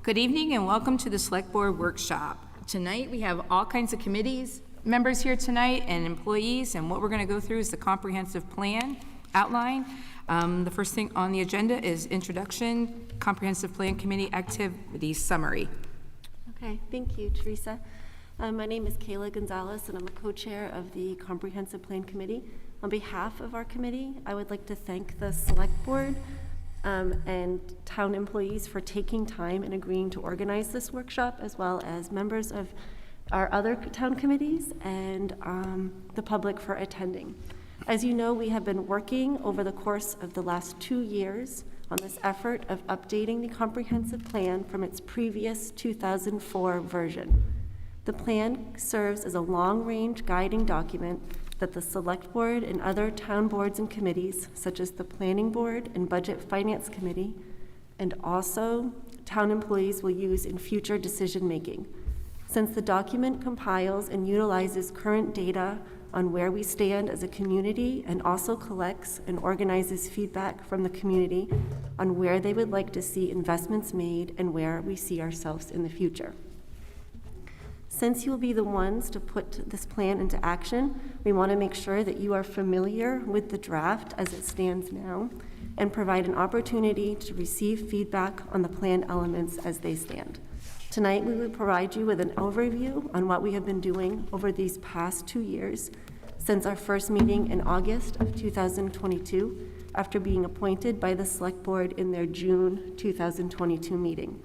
Good evening and welcome to the Select Board Workshop. Tonight we have all kinds of committees members here tonight and employees, and what we're going to go through is the comprehensive plan outline. The first thing on the agenda is introduction, comprehensive plan committee activity summary. Okay, thank you, Teresa. My name is Kayla Gonzalez and I'm a co-chair of the Comprehensive Plan Committee. On behalf of our committee, I would like to thank the Select Board and town employees for taking time and agreeing to organize this workshop, as well as members of our other town committees and the public for attending. As you know, we have been working over the course of the last 2 years on this effort of updating the comprehensive plan from its previous 2004 version. The plan serves as a long-range guiding document that the Select Board and other town boards and committees, such as the Planning Board and Budget Finance Committee, and also town employees will use in future decision-making. Since the document compiles and utilizes current data on where we stand as a community and also collects and organizes feedback from the community on where they would like to see investments made and where we see ourselves in the future. Since you will be the ones to put this plan into action, we want to make sure that you are familiar with the draft as it stands now and provide an opportunity to receive feedback on the plan elements as they stand. Tonight, we will provide you with an overview on what we have been doing over these past 2 years since our first meeting in August of 2022 after being appointed by the Select Board in their June 2022 meeting.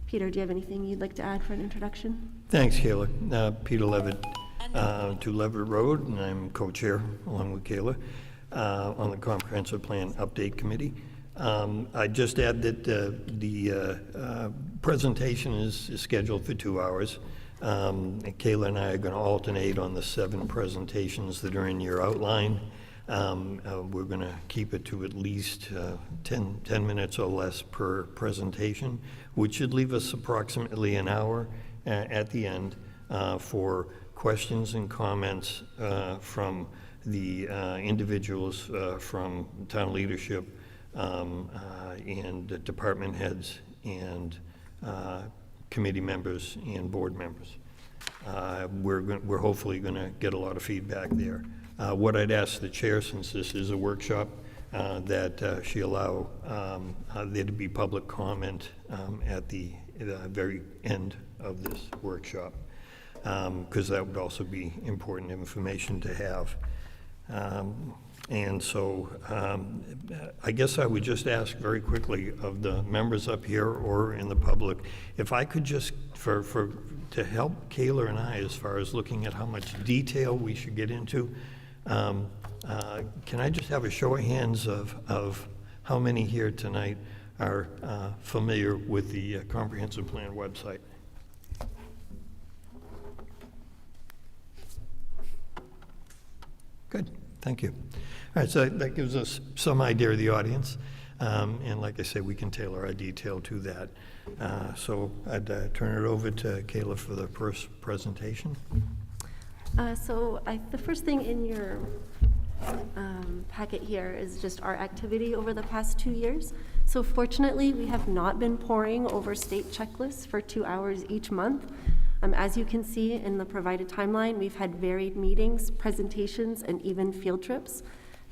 Peter, do you have anything you'd like to add for an introduction? Thanks, Kayla. Peter Levitt, to Levitt Road, and I'm co-chair along with Kayla on the Comprehensive Plan Update Committee. I just add that the presentation is scheduled for 2 hours. Kayla and I are going to alternate on the 7 presentations that are in your outline. We're going to keep it to at least 10 minutes or less per presentation, which should leave us approximately an hour at the end for questions and comments from the individuals from town leadership and department heads and committee members and board members. We're hopefully going to get a lot of feedback there. What I'd ask the chair, since this is a workshop, that she allow there to be public comment at the very end of this workshop, because that would also be important information to have. And so I guess I would just ask very quickly of the members up here or in the public, if I could just, to help Kayla and I as far as looking at how much detail we should get into, can I just have a show of hands of how many here tonight are familiar with the Comprehensive Plan website? Good, thank you. All right, so that gives us some idea of the audience. And like I say, we can tailor our detail to that. So I'd turn it over to Kayla for the first presentation. The first thing in your packet here is just our activity over the past 2 years. So fortunately, we have not been poring over state checklists for 2 hours each month. As you can see in the provided timeline, we've had varied meetings, presentations, and even field trips.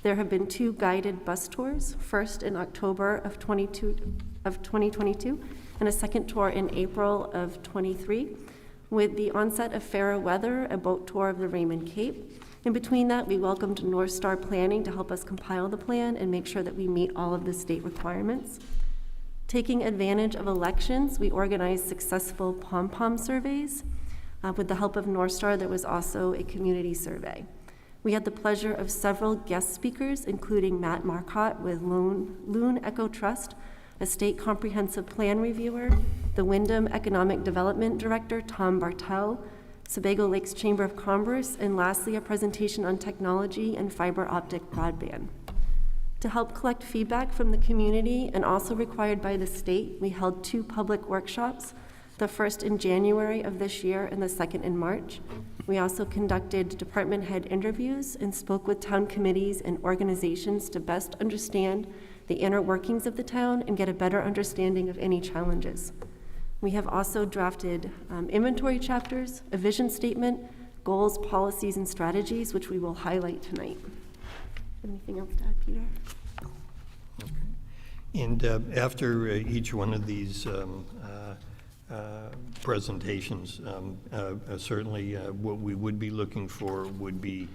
There have been 2 guided bus tours, first in October of 2022, and a second tour in April of 23. With the onset of fairer weather, a boat tour of the Raymond Cape. In between that, we welcomed North Star Planning to help us compile the plan and make sure that we meet all of the state requirements. Taking advantage of elections, we organized successful pom-pom surveys. With the help of North Star, there was also a community survey. We had the pleasure of several guest speakers, including Matt Marcotte with Loon Eco Trust, a state comprehensive plan reviewer, the Wyndham Economic Development Director, Tom Bartel, Sebago Lakes Chamber of Commerce, and lastly, a presentation on technology and fiber optic broadband. To help collect feedback from the community and also required by the state, we held 2 public workshops, the first in January of this year and the second in March. We also conducted department head interviews and spoke with town committees and organizations to best understand the inner workings of the town and get a better understanding of any challenges. We have also drafted inventory chapters, a vision statement, goals, policies, and strategies, which we will highlight tonight. Anything else to add, Peter? And after each one of these presentations, certainly what we would be looking for would be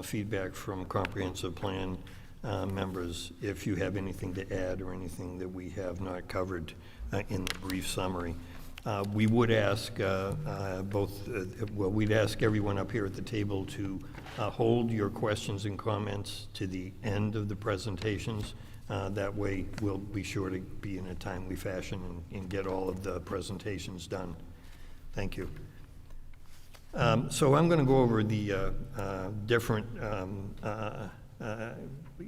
feedback from comprehensive plan members if you have anything to add or anything that we have not covered in the brief summary. We would ask we'd ask everyone up here at the table to hold your questions and comments to the end of the presentations. That way, we'll be sure to be in a timely fashion and get all of the presentations done. Thank you. So I'm going to go over the different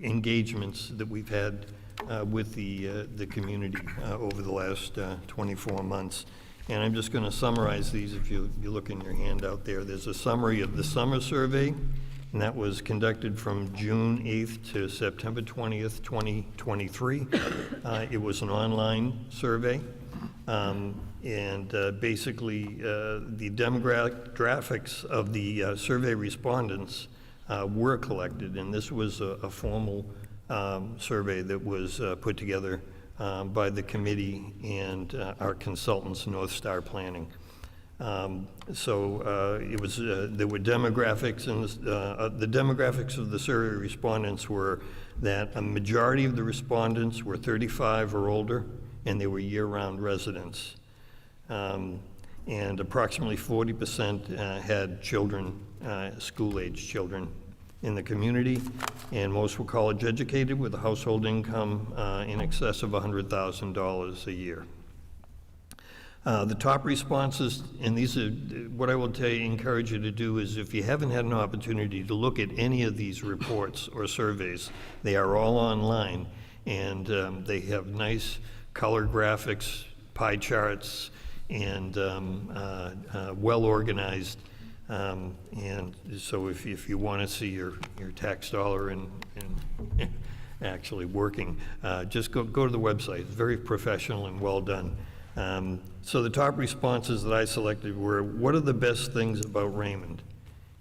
engagements that we've had with the community over the last 24 months. And I'm just going to summarize these. If you look in your handout there, there's a summary of the summer survey, and that was conducted from June 8th to September 20th, 2023. It was an online survey, and basically the demographics of the survey respondents were collected, and this was a formal survey that was put together by the committee and our consultants, North Star Planning. It was there were demographics, and the demographics of the survey respondents were that a majority of the respondents were 35 or older, and they were year-round residents. And approximately 40% had children, school-age children in the community, and most were college-educated with a household income in excess of $100,000 a year. The top responses, and these are what I will encourage you to do, is if you haven't had an opportunity to look at any of these reports or surveys, they are all online, and they have nice color graphics, pie charts, and well-organized. And so if you want to see your tax dollar and actually working, just go to the website. It's very professional and well done. So the top responses that I selected were, what are the best things about Raymond?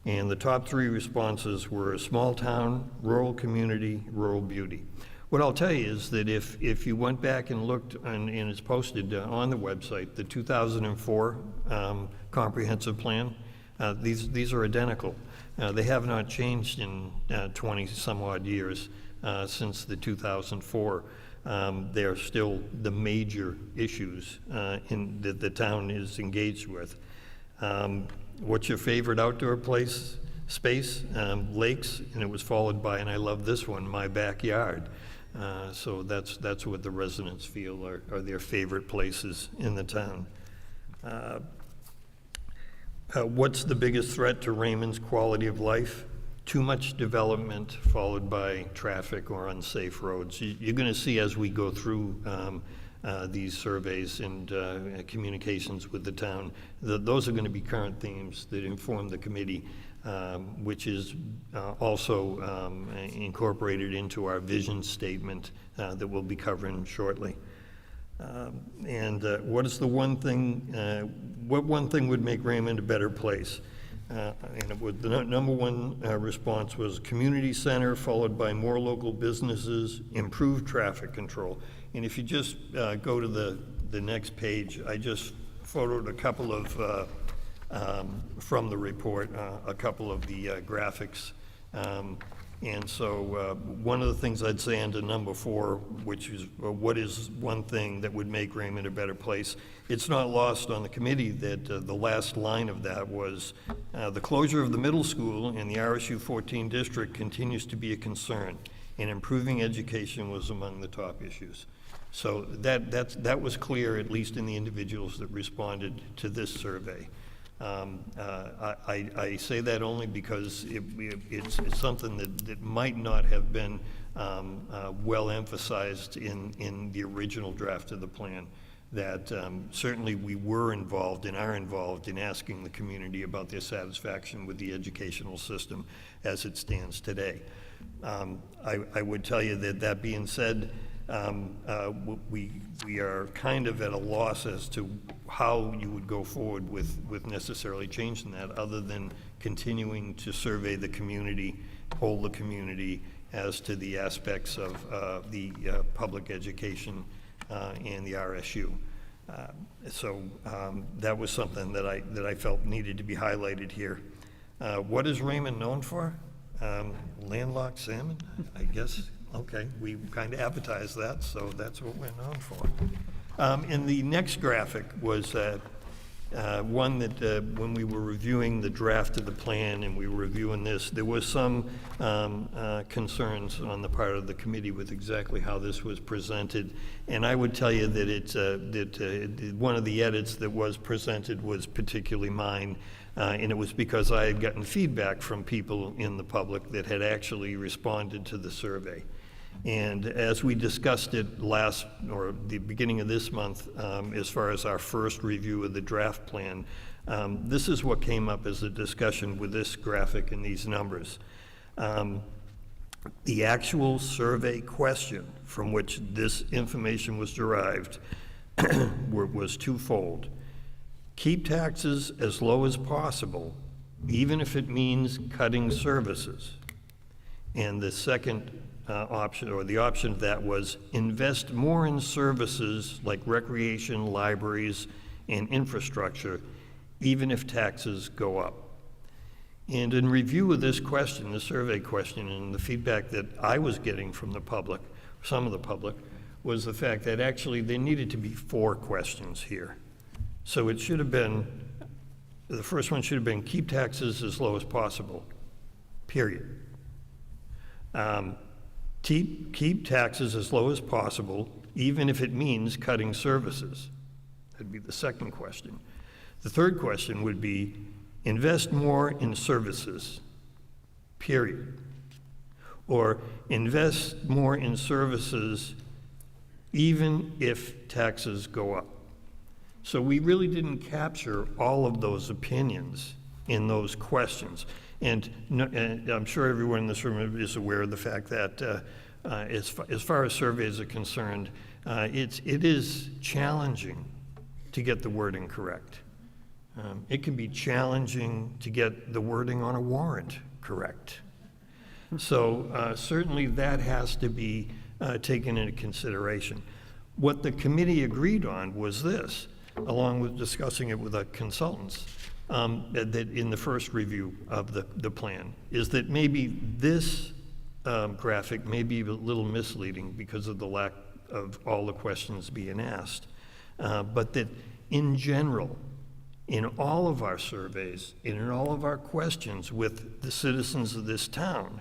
And the top three responses were small town, rural community, rural beauty. What I'll tell you is that if you went back and looked, and it's posted on the website, the 2004 comprehensive plan, these are identical. They have not changed in 20 some odd years since the 2004. They're still the major issues that the town is engaged with. What's your favorite outdoor space? Lakes, and it was followed by, and I love this one, my backyard. So that's what the residents feel are their favorite places in the town. What's the biggest threat to Raymond's quality of life? Too much development followed by traffic or unsafe roads. You're going to see as we go through these surveys and communications with the town, those are going to be current themes that inform the committee, which is also incorporated into our vision statement that we'll be covering shortly. What is the one thing, what one thing would make Raymond a better place? And the number one response was community center, followed by more local businesses, improved traffic control. And if you just go to the next page, I just photoed a couple of, from the report, a couple of the graphics. And so one of the things I'd say under number 4, which is what is one thing that would make Raymond a better place, it's not lost on the committee that the last line of that was the closure of the middle school in the RSU 14 district continues to be a concern, and improving education was among the top issues. So that was clear, at least in the individuals that responded to this survey. I say that only because it's something that might not have been well emphasized in the original draft of the plan, that certainly we were involved and are involved in asking the community about their satisfaction with the educational system as it stands today. I would tell you that being said, we are kind of at a loss as to how you would go forward with necessarily changing that, other than continuing to survey the community, poll the community as to the aspects of the public education and the RSU. So that was something that I felt needed to be highlighted here. What is Raymond known for? Landlocked salmon, I guess. Okay, we kind of advertised that, so that's what we're known for. And the next graphic was one that when we were reviewing the draft of the plan and we were reviewing this, there was some concerns on the part of the committee with exactly how this was presented. And I would tell you that it's one of the edits that was presented was particularly mine. And it was because I had gotten feedback from people in the public that had actually responded to the survey. And as we discussed it the beginning of this month, as far as our first review of the draft plan, this is what came up as a discussion with this graphic and these numbers. The actual survey question from which this information was derived was twofold. Keep taxes as low as possible, even if it means cutting services. And the second option, or the option of that, was invest more in services like recreation, libraries, and infrastructure, even if taxes go up. And in review of this question, the survey question, and the feedback that I was getting from the public, some of the public, was the fact that actually there needed to be 4 questions here. So it should have been, the first one should have been keep taxes as low as possible, period. Keep taxes as low as possible, even if it means cutting services. That'd be the second question. The third question would be invest more in services, period. Or invest more in services, even if taxes go up. So we really didn't capture all of those opinions in those questions. And I'm sure everyone in this room is aware of the fact that as far as surveys are concerned, it is challenging to get the wording correct. It can be challenging to get the wording on a warrant correct. So certainly that has to be taken into consideration. What the committee agreed on was this, along with discussing it with our consultants, that in the first review of the plan, is that maybe this graphic may be a little misleading because of the lack of all the questions being asked. But that in general, in all of our surveys, and in all of our questions with the citizens of this town,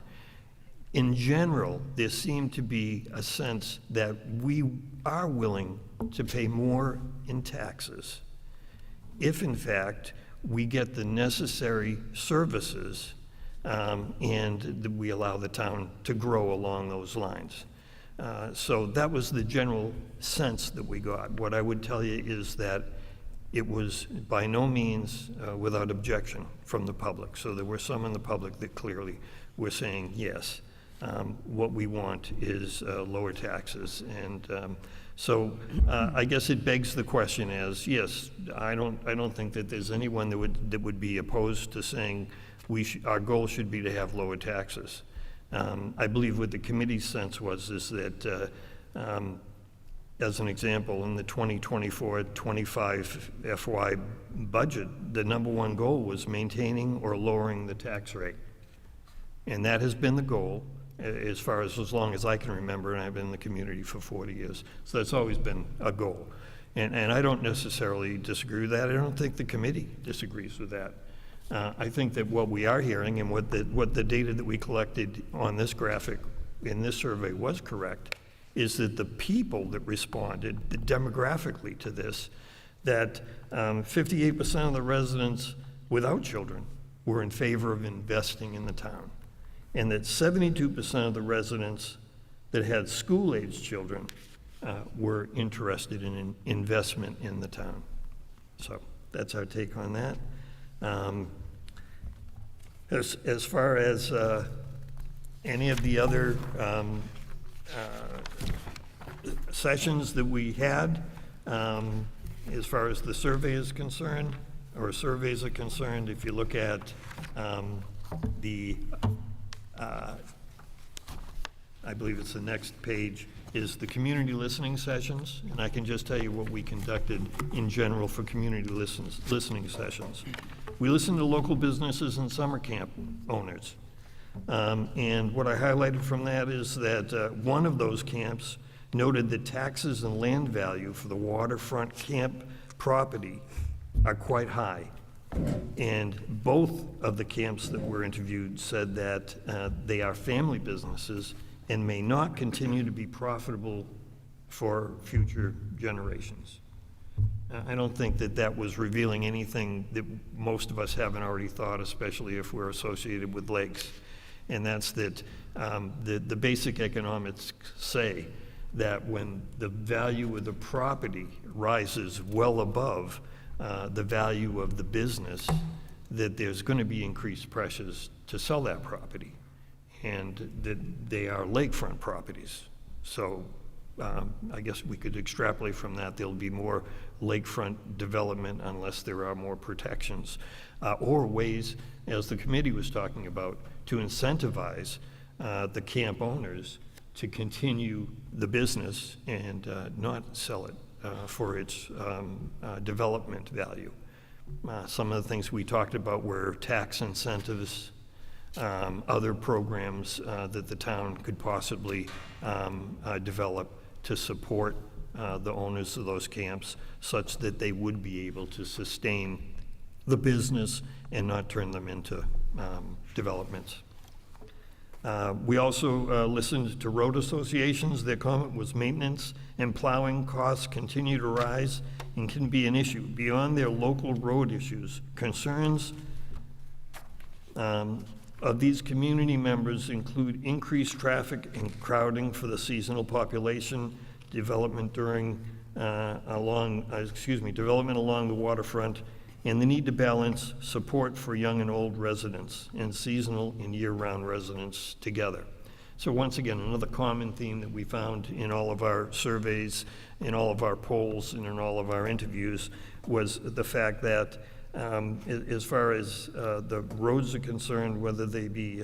in general, there seemed to be a sense that we are willing to pay more in taxes if, in fact, we get the necessary services and that we allow the town to grow along those lines. So that was the general sense that we got. What I would tell you is that it was by no means without objection from the public. So there were some in the public that clearly were saying, yes, what we want is lower taxes. And so I guess it begs the question as, yes, I don't think that there's anyone that would be opposed to saying our goal should be to have lower taxes. I believe what the committee's sense was is that, as an example, in the 2024-25 FY budget, the number one goal was maintaining or lowering the tax rate. And that has been the goal as long as I can remember, and I've been in the community for 40 years. So that's always been a goal. And I don't necessarily disagree with that. I don't think the committee disagrees with that. I think that what we are hearing and what the data that we collected on this graphic in this survey was correct is that the people that responded demographically to this, that 58% of the residents without children were in favor of investing in the town, and that 72% of the residents that had school-aged children were interested in an investment in the town. So that's our take on that. As far as any of the other sessions that we had, as far as the survey is concerned, or surveys are concerned, if you look at I believe it's the next page, is the community listening sessions. And I can just tell you what we conducted in general for community listening sessions. We listened to local businesses and summer camp owners. And what I highlighted from that is that one of those camps noted that taxes and land value for the waterfront camp property are quite high. And both of the camps that were interviewed said that they are family businesses and may not continue to be profitable for future generations. I don't think that that was revealing anything that most of us haven't already thought, especially if we're associated with lakes. And that's that the basic economics say that when the value of the property rises well above the value of the business, that there's going to be increased pressures to sell that property, and that they are lakefront properties. So I guess we could extrapolate from that there'll be more lakefront development unless there are more protections, or ways, as the committee was talking about, to incentivize the camp owners to continue the business and not sell it for its development value. Some of the things we talked about were tax incentives, other programs that the town could possibly develop to support the owners of those camps, such that they would be able to sustain the business and not turn them into developments. We also listened to road associations. Their comment was maintenance and plowing costs continue to rise and can be an issue. Beyond their local road issues, concerns of these community members include increased traffic and crowding for the seasonal population, development along the waterfront, and the need to balance support for young and old residents and seasonal and year-round residents together. So once again, another common theme that we found in all of our surveys, in all of our polls, and in all of our interviews was the fact that as far as the roads are concerned, whether they be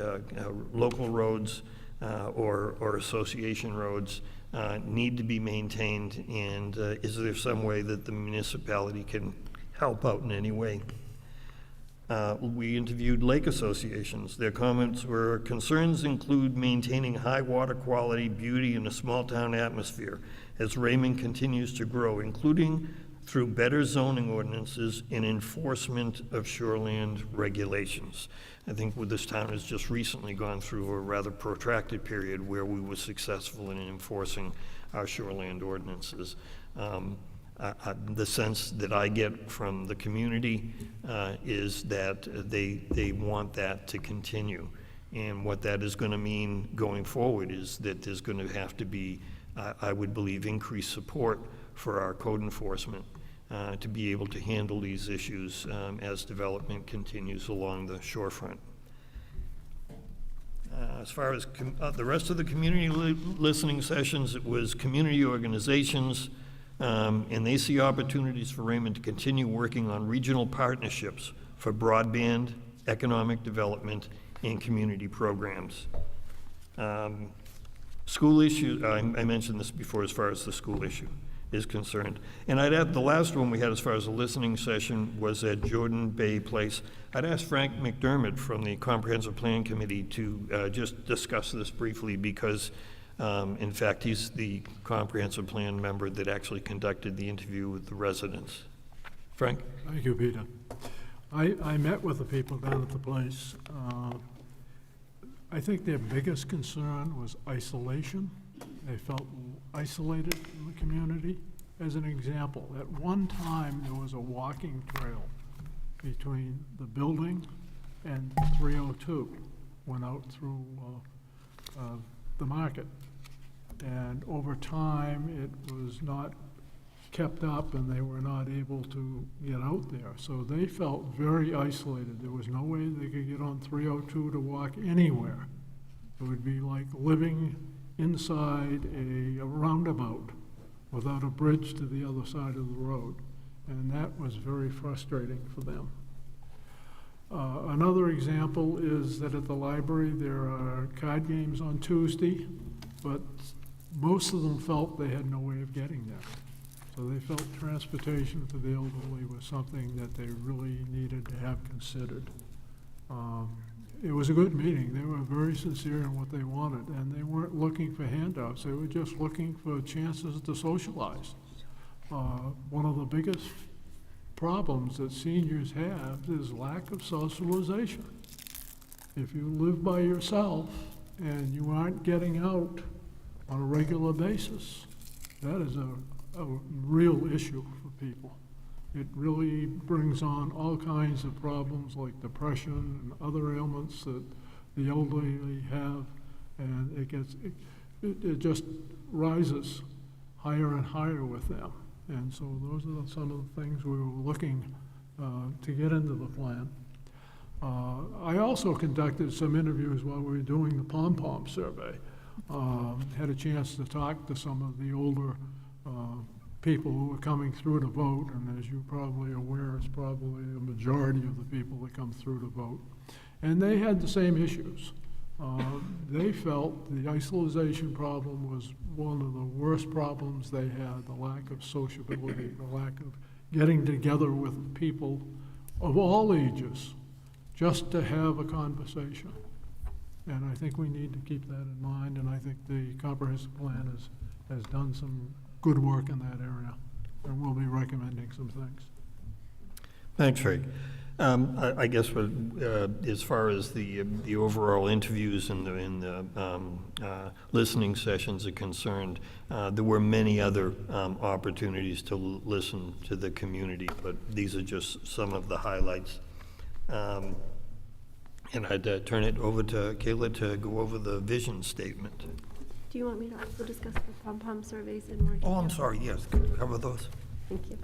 local roads or association roads, need to be maintained, and is there some way that the municipality can help out in any way? We interviewed lake associations. Their comments were, concerns include maintaining high water quality, beauty, and a small town atmosphere as Raymond continues to grow, including through better zoning ordinances and enforcement of shoreland regulations. I think this town has just recently gone through a rather protracted period where we were successful in enforcing our shoreland ordinances. The sense that I get from the community is that they want that to continue. And what that is going to mean going forward is that there's going to have to be, I would believe, increased support for our code enforcement to be able to handle these issues as development continues along the shorefront. As far as the rest of the community listening sessions, it was community organizations, and they see opportunities for Raymond to continue working on regional partnerships for broadband, economic development, and community programs. School issue, I mentioned this before as far as the school issue is concerned. And I'd add the last one we had as far as a listening session was at Jordan Bay Place. I'd ask Frank McDermott from the Comprehensive Plan Committee to just discuss this briefly because in fact, he's the comprehensive plan member that actually conducted the interview with the residents. Frank? Thank you, Peter. I met with the people down at the place. I think their biggest concern was isolation. They felt isolated in the community. As an example, at one time there was a walking trail between the building and 302, went out through the market. And over time, it was not kept up and they were not able to get out there. So they felt very isolated. There was no way they could get on 302 to walk anywhere. It would be like living inside a roundabout without a bridge to the other side of the road. And that was very frustrating for them. Another example is that at the library, there are card games on Tuesday, but most of them felt they had no way of getting there. So they felt transportation for the elderly was something that they really needed to have considered. It was a good meeting. They were very sincere in what they wanted, and they weren't looking for handouts. They were just looking for chances to socialize. One of the biggest problems that seniors have is lack of socialization. If you live by yourself and you aren't getting out on a regular basis, that is a real issue for people. It really brings on all kinds of problems like depression and other ailments that the elderly have, and it just rises higher and higher with them. And so those are some of the things we were looking to get into the plan. I also conducted some interviews while we were doing the pom-pom survey. Had a chance to talk to some of the older people who were coming through to vote, and as you're probably aware, it's probably a majority of the people that come through to vote. And they had the same issues. They felt the isolation problem was one of the worst problems they had, the lack of sociability, the lack of getting together with people of all ages just to have a conversation. And I think we need to keep that in mind, and I think the comprehensive plan has done some good work in that area, and we'll be recommending some things. Thanks, Rick. I guess as far as the overall interviews and the listening sessions are concerned, there were many other opportunities to listen to the community, but these are just some of the highlights. And I'd turn it over to Kayla to go over the vision statement. Do you want me to also discuss the pom-pom surveys in more detail? Oh, I'm sorry, yes, cover those. Thank you.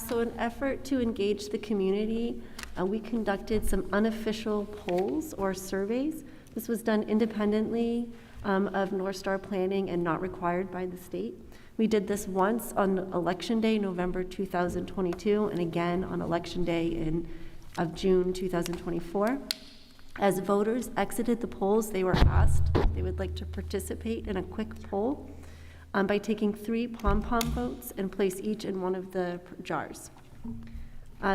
So in an effort to engage the community, we conducted some unofficial polls or surveys. This was done independently of North Star Planning and not required by the state. We did this once on Election Day, November 2022, and again on Election Day of June 2024. As voters exited the polls, they were asked if they would like to participate in a quick poll by taking 3 pom-pom votes and place each in one of the jars.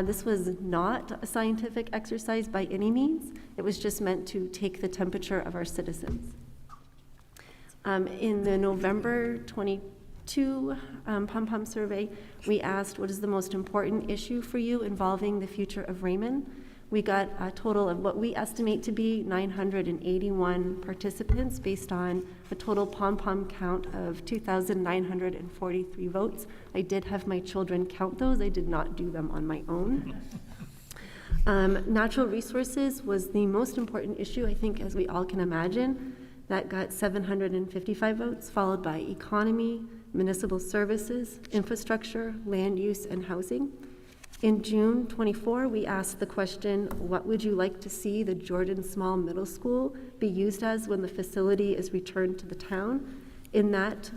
This was not a scientific exercise by any means. It was just meant to take the temperature of our citizens. In the November 22 pom-pom survey, we asked, what is the most important issue for you involving the future of Raymond? We got a total of what we estimate to be 981 participants based on a total pom-pom count of 2,943 votes. I did have my children count those. I did not do them on my own. Natural resources was the most important issue, I think, as we all can imagine. That got 755 votes, followed by economy, municipal services, infrastructure, land use, and housing. In June 24, we asked the question, what would you like to see the Jordan Small Middle School be used as when the facility is returned to the town? In that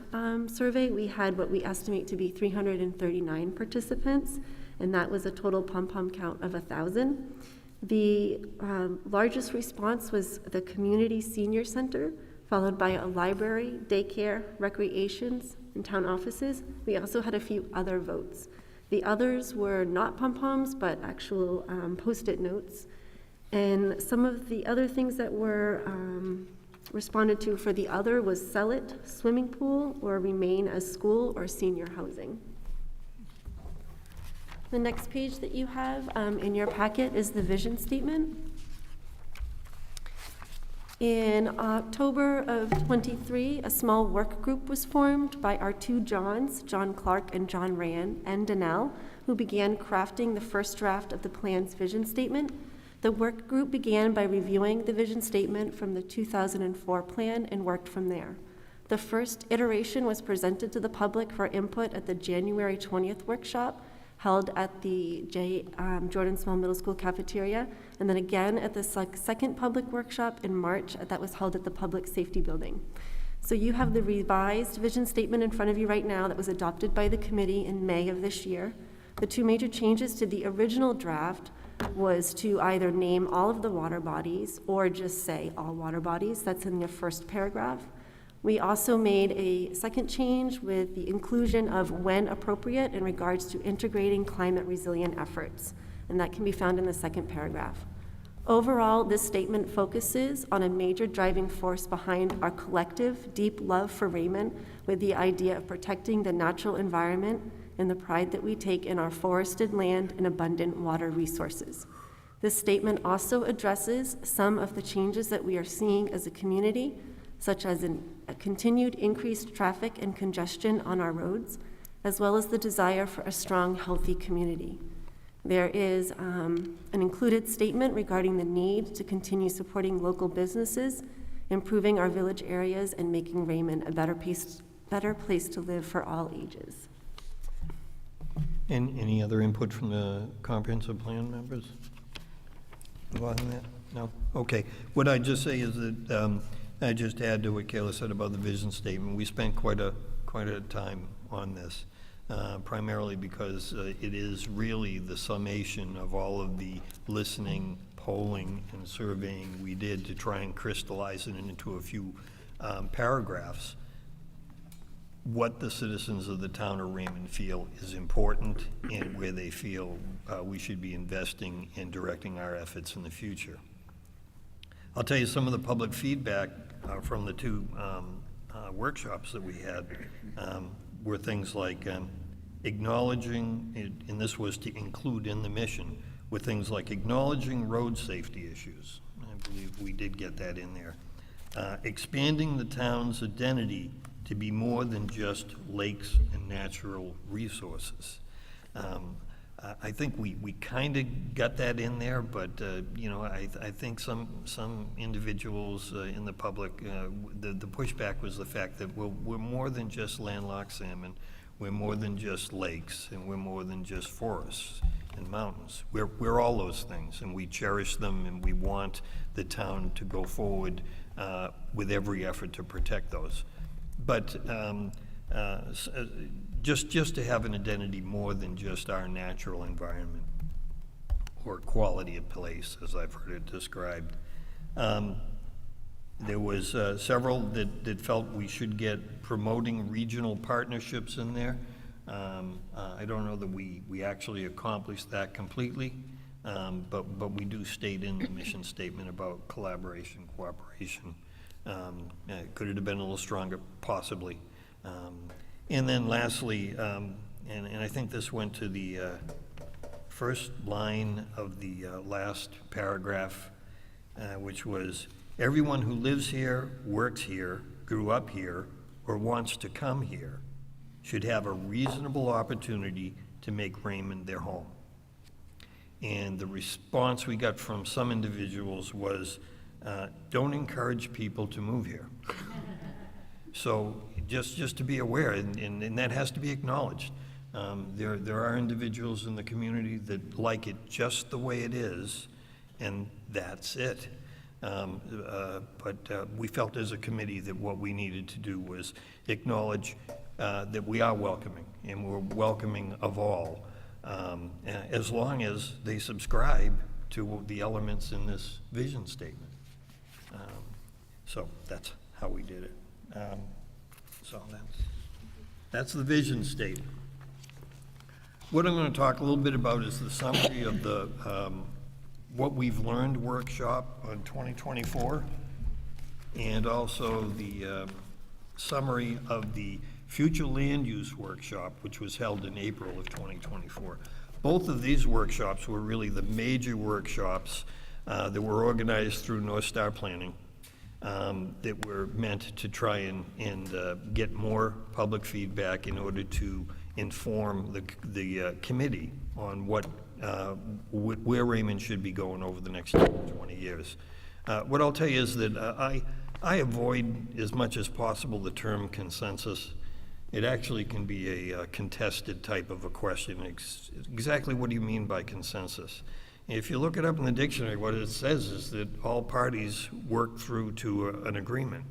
survey, we had what we estimate to be 339 participants, and that was a total pom-pom count of 1,000. The largest response was the Community Senior Center, followed by a library, daycare, recreations, and town offices. We also had a few other votes. The others were not pom-poms, but actual Post-it notes. And some of the other things that were responded to for the other was sell it, swimming pool, or remain as school or senior housing. The next page that you have in your packet is the vision statement. In October of 23, a small work group was formed by our 2 Johns, John Clark and John Rand, and Donnell, who began crafting the first draft of the plan's vision statement. The work group began by reviewing the vision statement from the 2004 plan and worked from there. The first iteration was presented to the public for input at the January 20th workshop held at the Jordan Small Middle School cafeteria, and then again at the second public workshop in March that was held at the Public Safety Building. So you have the revised vision statement in front of you right now that was adopted by the committee in May of this year. The two major changes to the original draft was to either name all of the water bodies or just say all water bodies. That's in the first paragraph. We also made a second change with the inclusion of when appropriate in regards to integrating climate resilient efforts, and that can be found in the second paragraph. Overall, this statement focuses on a major driving force behind our collective deep love for Raymond, with the idea of protecting the natural environment and the pride that we take in our forested land and abundant water resources. This statement also addresses some of the changes that we are seeing as a community, such as a continued increased traffic and congestion on our roads, as well as the desire for a strong, healthy community. There is an included statement regarding the need to continue supporting local businesses, improving our village areas, and making Raymond a better place to live for all ages. And any other input from the comprehensive plan members? On that? No? Okay. What I'd just say is that I just add to what Kayla said about the vision statement. We spent quite a time on this, primarily because it is really the summation of all of the listening, polling, and surveying we did to try and crystallize it into a few paragraphs. What the citizens of the town of Raymond feel is important and where they feel we should be investing and directing our efforts in the future. I'll tell you some of the public feedback from the two workshops that we had were things like acknowledging, and this was to include in the mission, were things like acknowledging road safety issues. I believe we did get that in there. Expanding the town's identity to be more than just lakes and natural resources. I think we kind of got that in there, but you know, I think some individuals in the public, the pushback was the fact that we're more than just landlocked salmon, we're more than just lakes, and we're more than just forests and mountains. We're all those things, and we cherish them, and we want the town to go forward with every effort to protect those. But just to have an identity more than just our natural environment or quality of place, as I've heard it described. There was several that felt we should get promoting regional partnerships in there. I don't know that we actually accomplished that completely, but we do state in the mission statement about collaboration, cooperation. Could it have been a little stronger? Possibly. And then lastly, and I think this went to the first line of the last paragraph, which was, everyone who lives here, works here, grew up here, or wants to come here should have a reasonable opportunity to make Raymond their home. And the response we got from some individuals was, don't encourage people to move here. So just to be aware, and that has to be acknowledged. There are individuals in the community that like it just the way it is, and that's it. But we felt as a committee that what we needed to do was acknowledge that we are welcoming, and we're welcoming of all, as long as they subscribe to the elements in this vision statement. So that's how we did it. So that's the vision statement. What I'm going to talk a little bit about is the summary of the what we've learned workshop on 2024, and also the summary of the future land use workshop, which was held in April of 2024. Both of these workshops were really the major workshops that were organized through North Star Planning, that were meant to try and get more public feedback in order to inform the committee on where Raymond should be going over the next 20 years. What I'll tell you is that I avoid as much as possible the term consensus. It actually can be a contested type of a question. Exactly what do you mean by consensus? If you look it up in the dictionary, what it says is that all parties work through to an agreement.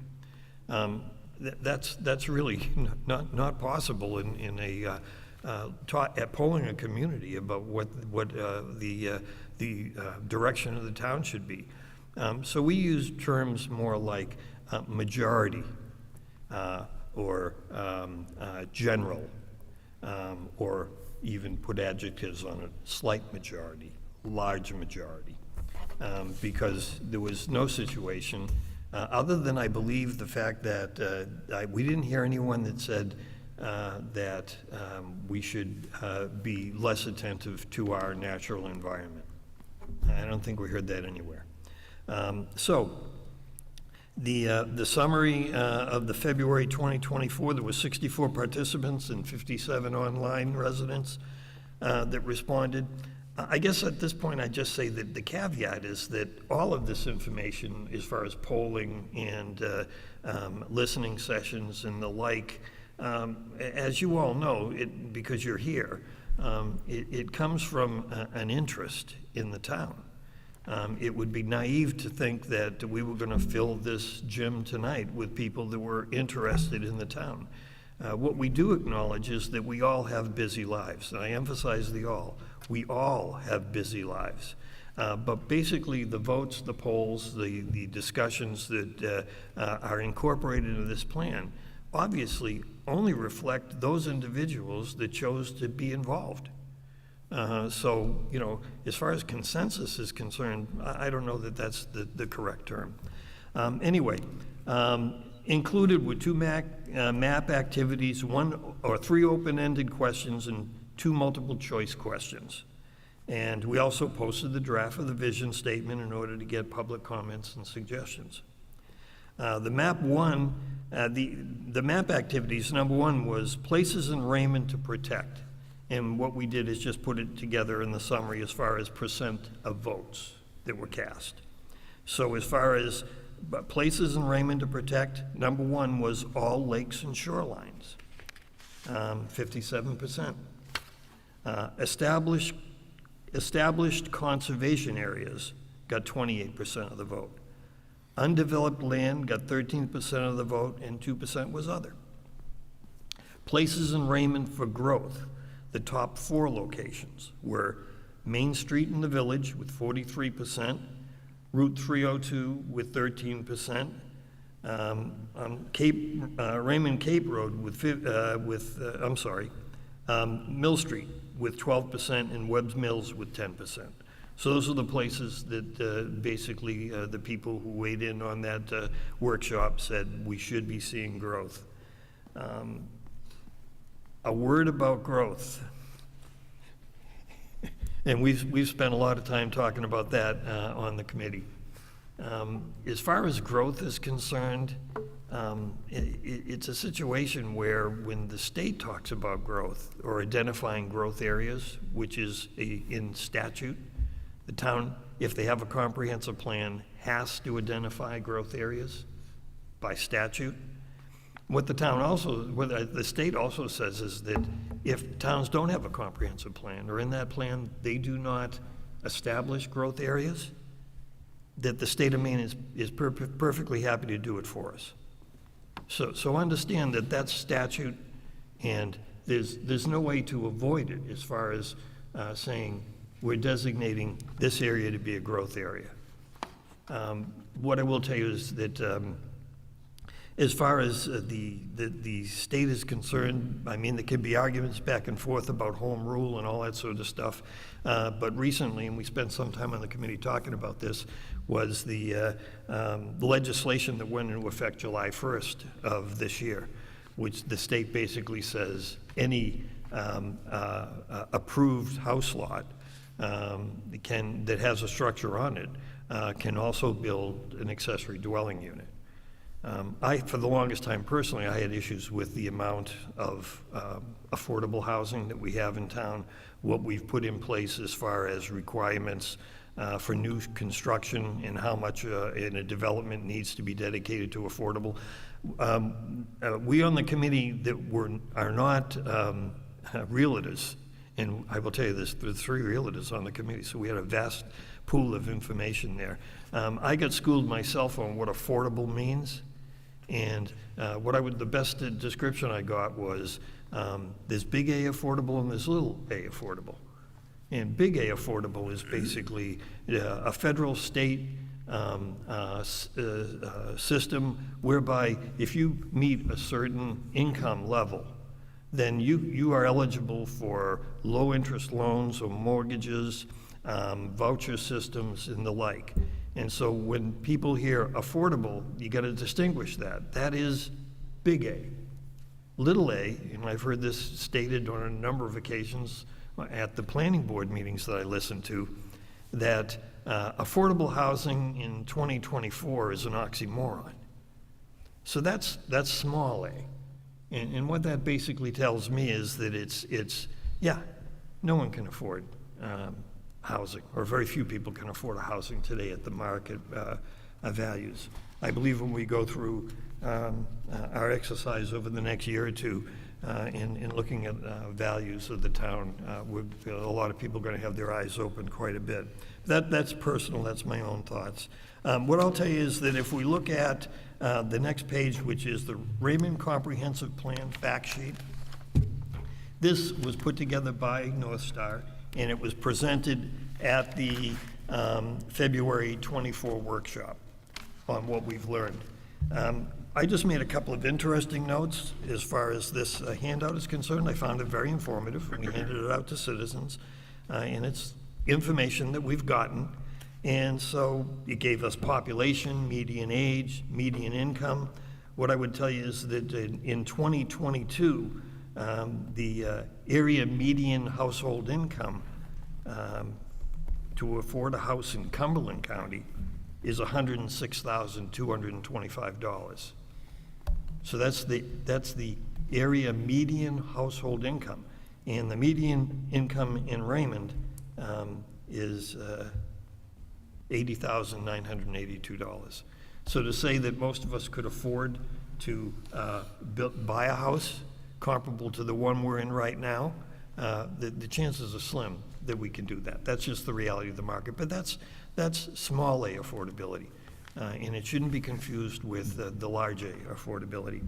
That's really not possible in a at polling a community about what the direction of the town should be. So we use terms more like majority or general, or even put adjectives on it: slight majority, large majority, because there was no situation. Other than, I believe, the fact that we didn't hear anyone that said that we should be less attentive to our natural environment. I don't think we heard that anywhere. So the summary of the February 2024, there were 64 participants and 57 online residents that responded. I guess at this point, I'd just say that the caveat is that all of this information, as far as polling and listening sessions and the like, as you all know, because you're here, it comes from an interest in the town. It would be naive to think that we were going to fill this gym tonight with people that were interested in the town. What we do acknowledge is that we all have busy lives, and I emphasize the all. We all have busy lives. But basically, the votes, the polls, the discussions that are incorporated into this plan obviously only reflect those individuals that chose to be involved. So, you know, as far as consensus is concerned, I don't know that that's the correct term. Anyway, included were 2 map activities, 1 or 3 open-ended questions, and 2 multiple-choice questions. And we also posted the draft of the vision statement in order to get public comments and suggestions. The map activities, number 1 was places in Raymond to protect. And what we did is just put it together in the summary as far as percent of votes that were cast. So as far as places in Raymond to protect, number 1 was all lakes and shorelines, 57%. Established conservation areas got 28% of the vote. Undeveloped land got 13% of the vote, and 2% was other. Places in Raymond for growth, the top 4 locations were Main Street in the Village with 43%, Route 302 with 13%, Raymond Cape Road Mill Street with 12%, and Webb's Mills with 10%. So those are the places that basically the people who weighed in on that workshop said we should be seeing growth. A word about growth. And we've spent a lot of time talking about that on the committee. As far as growth is concerned, it's a situation where when the state talks about growth or identifying growth areas, which is in statute, the town, if they have a comprehensive plan, has to identify growth areas by statute. What the state also says is that if towns don't have a comprehensive plan, or in that plan they do not establish growth areas, that the state of Maine is perfectly happy to do it for us. So understand that that's statute, and there's no way to avoid it as far as saying we're designating this area to be a growth area. What I will tell you is that as far as the state is concerned, I mean, there can be arguments back and forth about home rule and all that sort of stuff. But recently, and we spent some time on the committee talking about this, was the legislation that went into effect July 1st of this year, which the state basically says any approved house lot that has a structure on it can also build an accessory dwelling unit. For the longest time personally, I had issues with the amount of affordable housing that we have in town, what we've put in place as far as requirements for new construction and how much in a development needs to be dedicated to affordable. We on the committee that are not realtors, and I will tell you this, there's 3 realtors on the committee, so we had a vast pool of information there. I got schooled myself on what affordable means. And the best description I got was, there's big A affordable and there's little A affordable. And big A affordable is basically a federal, state system whereby if you meet a certain income level, then you are eligible for low-interest loans or mortgages, voucher systems, and the like. And so when people hear affordable, you got to distinguish that. That is big A. Little a, and I've heard this stated on a number of occasions at the planning board meetings that I listen to, that affordable housing in 2024 is an oxymoron. So that's small a. And what that basically tells me is that it's no one can afford housing, or very few people can afford a housing today at the market values. I believe when we go through our exercise over the next year or two in looking at values of the town, a lot of people are going to have their eyes open quite a bit. That's personal, that's my own thoughts. What I'll tell you is that if we look at the next page, which is the Raymond Comprehensive Plan fact sheet, this was put together by North Star, and it was presented at the February 24 workshop on what we've learned. I just made a couple of interesting notes as far as this handout is concerned. I found it very informative. We handed it out to citizens, and it's information that we've gotten. And so it gave us population, median age, median income. What I would tell you is that in 2022, the area median household income to afford a house in Cumberland County is $106,225. So that's the area median household income. And the median income in Raymond is $80,982. So to say that most of us could afford to buy a house comparable to the one we're in right now, the chances are slim that we can do that. That's just the reality of the market. But that's small A affordability, and it shouldn't be confused with the large A affordability.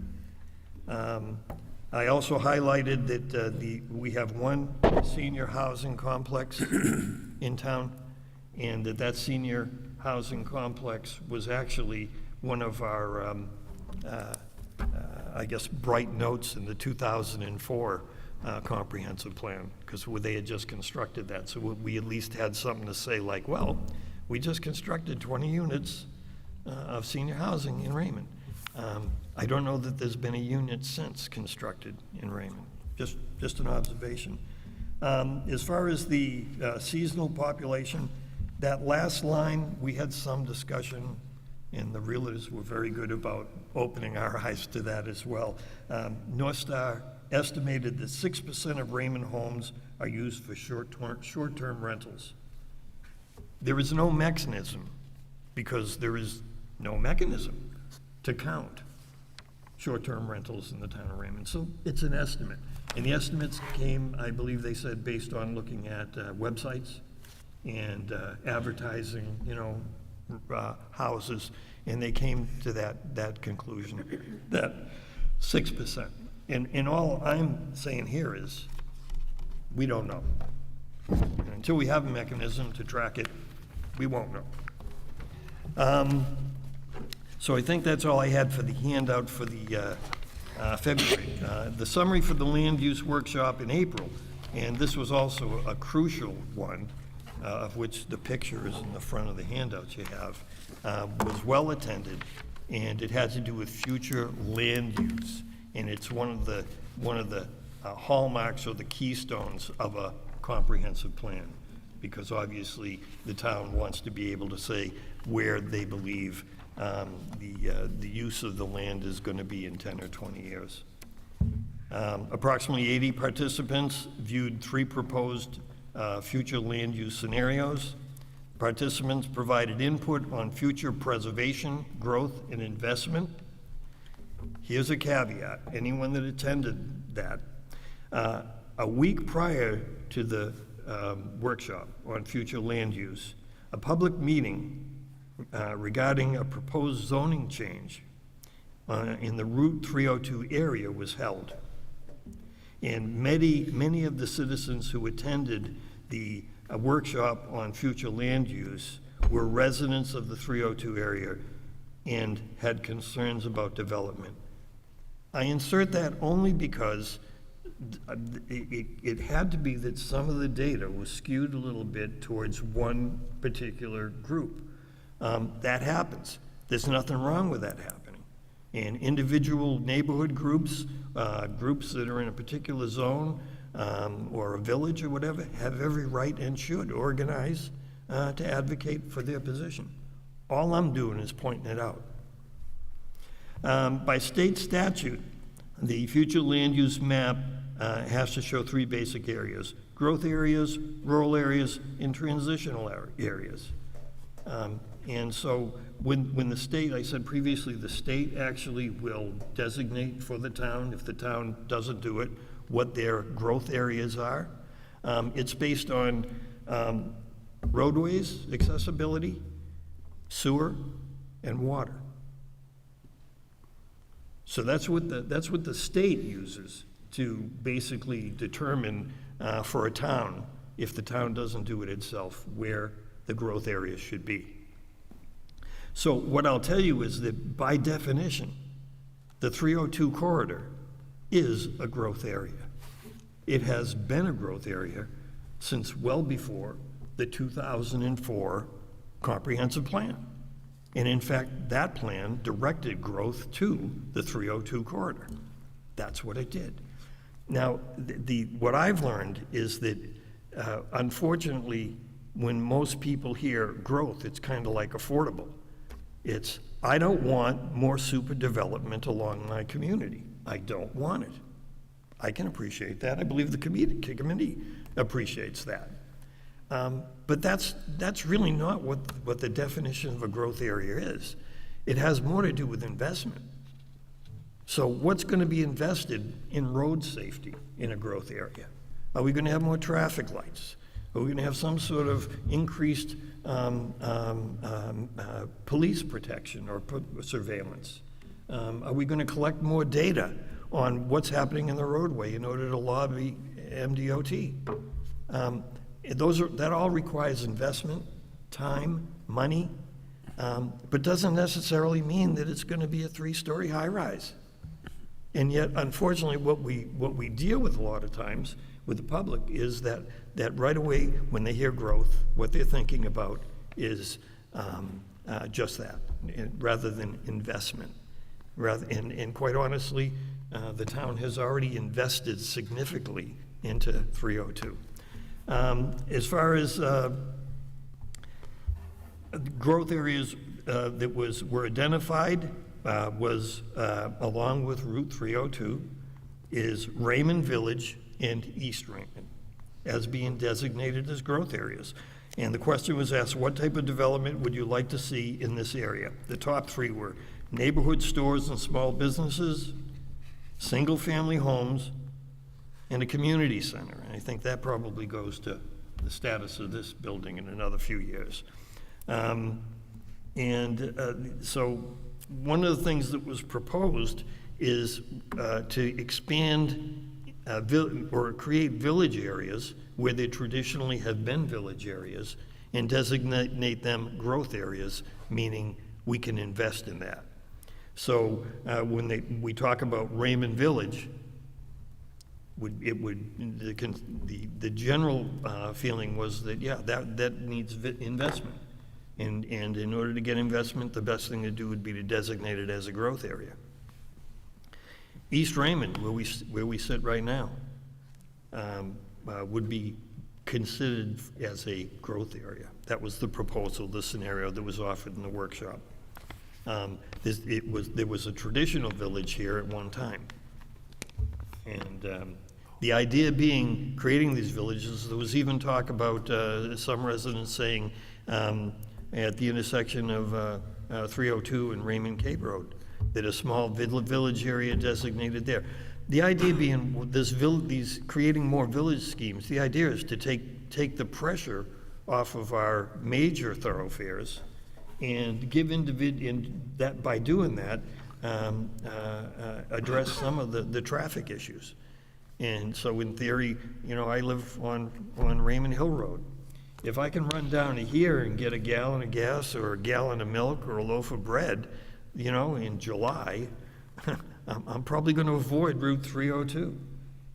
I also highlighted that we have one senior housing complex in town, and that senior housing complex was actually one of our, I guess, bright notes in the 2004 comprehensive plan, because they had just constructed that. So we at least had something to say like, well, we just constructed 20 units of senior housing in Raymond. I don't know that there's been a unit since constructed in Raymond, just an observation. As far as the seasonal population, that last line, we had some discussion, and the realtors were very good about opening our eyes to that as well. North Star estimated that 6% of Raymond homes are used for short-term rentals. There is no mechanism, because there is no mechanism to count short-term rentals in the town of Raymond. So it's an estimate. And the estimates came, I believe they said, based on looking at websites and advertising, houses, and they came to that conclusion, that 6%. And all I'm saying here is, we don't know. And until we have a mechanism to track it, we won't know. So I think that's all I had for the handout for the February. The summary for the land use workshop in April, and this was also a crucial one, of which the picture is in the front of the handouts you have, was well attended, and it had to do with future land use. And it's one of the hallmarks or the keystones of a comprehensive plan, because obviously the town wants to be able to say where they believe the use of the land is going to be in 10 or 20 years. Approximately 80 participants viewed 3 proposed future land use scenarios. Participants provided input on future preservation, growth, and investment. Here's a caveat: anyone that attended that, a week prior to the workshop on future land use, a public meeting regarding a proposed zoning change in the Route 302 area was held. And many of the citizens who attended the workshop on future land use were residents of the 302 area and had concerns about development. I insert that only because it had to be that some of the data was skewed a little bit towards one particular group. That happens. There's nothing wrong with that happening. And individual neighborhood groups, groups that are in a particular zone or a village or whatever, have every right and should organize to advocate for their position. All I'm doing is pointing it out. By state statute, the future land use map has to show three basic areas: growth areas, rural areas, and transitional areas. And so when the state, I said previously, the state actually will designate for the town, if the town doesn't do it, what their growth areas are. It's based on roadways, accessibility, sewer, and water. So that's what the state uses to basically determine for a town, if the town doesn't do it itself, where the growth areas should be. So what I'll tell you is that by definition, the 302 corridor is a growth area. It has been a growth area since well before the 2004 comprehensive plan. And in fact, that plan directed growth to the 302 corridor. That's what it did. Now, what I've learned is that, unfortunately, when most people hear growth, it's kind of like affordable. It's, I don't want more super development along my community. I don't want it. I can appreciate that. I believe the committee appreciates that. But that's really not what the definition of a growth area is. It has more to do with investment. So what's going to be invested in road safety in a growth area? Are we going to have more traffic lights? Are we going to have some sort of increased police protection or surveillance? Are we going to collect more data on what's happening in the roadway in order to lobby MDOT? That all requires investment, time, money, but doesn't necessarily mean that it's going to be a 3-story high-rise. And yet, unfortunately, what we deal with a lot of times with the public is that right away, when they hear growth, what they're thinking about is just that, rather than investment. And quite honestly, the town has already invested significantly into 302. As far as growth areas that were identified, was along with Route 302, is Raymond Village and East Raymond as being designated as growth areas. And the question was asked, what type of development would you like to see in this area? The top three were neighborhood stores and small businesses, single-family homes, and a community center. And I think that probably goes to the status of this building in another few years. So one of the things that was proposed is to expand or create village areas where there traditionally have been village areas and designate them growth areas, meaning we can invest in that. So when we talk about Raymond Village, the general feeling was that, yeah, that needs investment. And in order to get investment, the best thing to do would be to designate it as a growth area. East Raymond, where we sit right now, would be considered as a growth area. That was the proposal, the scenario that was offered in the workshop. There was a traditional village here at one time. And the idea being creating these villages, there was even talk about some residents saying at the intersection of 302 and Raymond Cape Road, that a small village area designated there. The idea being these creating more village schemes, the idea is to take the pressure off of our major thoroughfares and give that by doing that, address some of the traffic issues. And so in theory, you know, I live on Raymond Hill Road. If I can run down to here and get a gallon of gas or a gallon of milk or a loaf of bread, you know, in July, I'm probably going to avoid Route 302.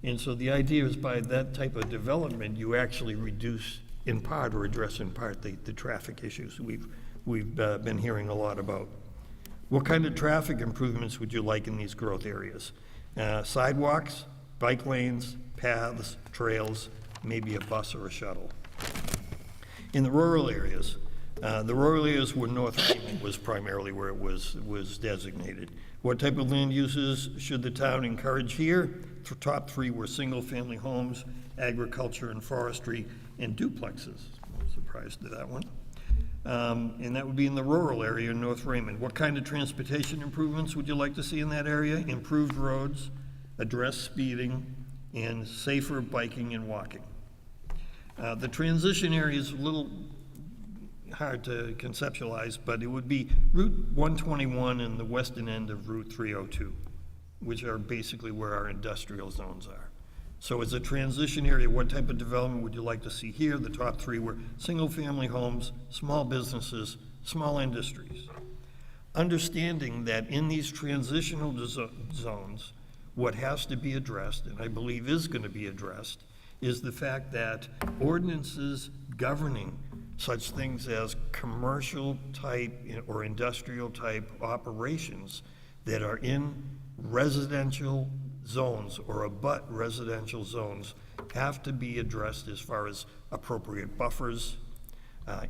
And so the idea is by that type of development, you actually reduce in part or address in part the traffic issues we've been hearing a lot about. What kind of traffic improvements would you like in these growth areas? Sidewalks, bike lanes, paths, trails, maybe a bus or a shuttle. In the rural areas where North Raymond was primarily where it was designated. What type of land uses should the town encourage here? The top three were single-family homes, agriculture and forestry, and duplexes. I'm surprised to that one. And that would be in the rural area in North Raymond. What kind of transportation improvements would you like to see in that area? Improved roads, address speeding, and safer biking and walking. The transition area is a little hard to conceptualize, but it would be Route 121 and the western end of Route 302, which are basically where our industrial zones are. So as a transition area, what type of development would you like to see here? The top three were single-family homes, small businesses, small industries. Understanding that in these transitional zones, what has to be addressed, and I believe is going to be addressed, is the fact that ordinances governing such things as commercial type or industrial type operations that are in residential zones or abut residential zones have to be addressed as far as appropriate buffers,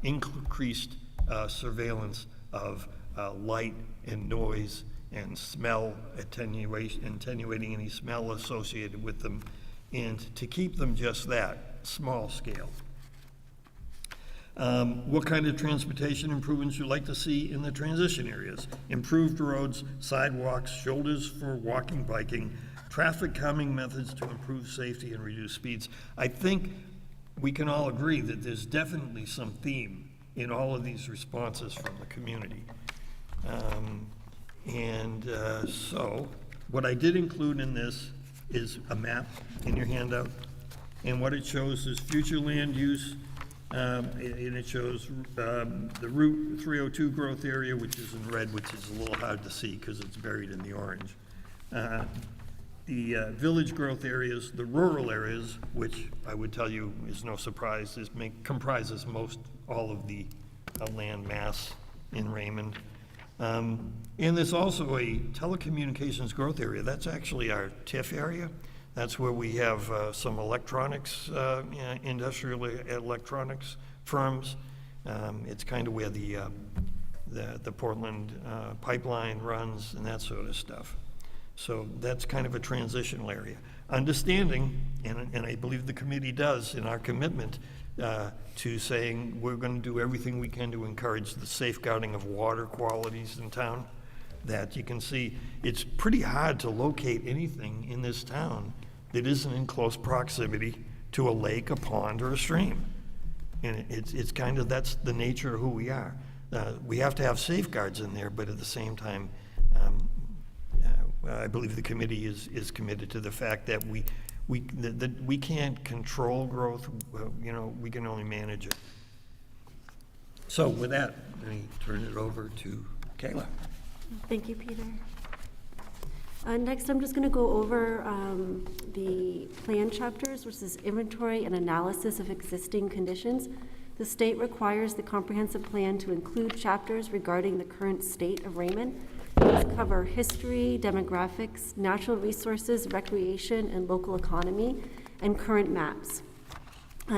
increased surveillance of light and noise and smell, attenuating any smell associated with them, and to keep them just that, small scale. What kind of transportation improvements you'd like to see in the transition areas? Improved roads, sidewalks, shoulders for walking, biking, traffic calming methods to improve safety and reduce speeds. I think we can all agree that there's definitely some theme in all of these responses from the community. So what I did include in this is a map in your handout, and what it shows is future land use, and it shows the Route 302 growth area, which is in red, which is a little hard to see because it's buried in the orange. The village growth areas, the rural areas, which I would tell you is no surprise, comprises most all of the land mass in Raymond. And there's also a telecommunications growth area. That's actually our TIF area. That's where we have some electronics, industrial electronics firms. It's kind of where the Portland pipeline runs and that sort of stuff. So that's kind of a transitional area. Understanding, and I believe the committee does in our commitment to saying we're going to do everything we can to encourage the safeguarding of water qualities in town, that you can see it's pretty hard to locate anything in this town that isn't in close proximity to a lake, a pond, or a stream. And it's kind of, that's the nature of who we are. We have to have safeguards in there, but at the same time, I believe the committee is committed to the fact that we can't control growth, we can only manage it. So with that, let me turn it over to Kayla. Thank you, Peter. Next, I'm just going to go over the plan chapters, which is inventory and analysis of existing conditions. The state requires the comprehensive plan to include chapters regarding the current state of Raymond. These cover history, demographics, natural resources, recreation, and local economy, and current maps.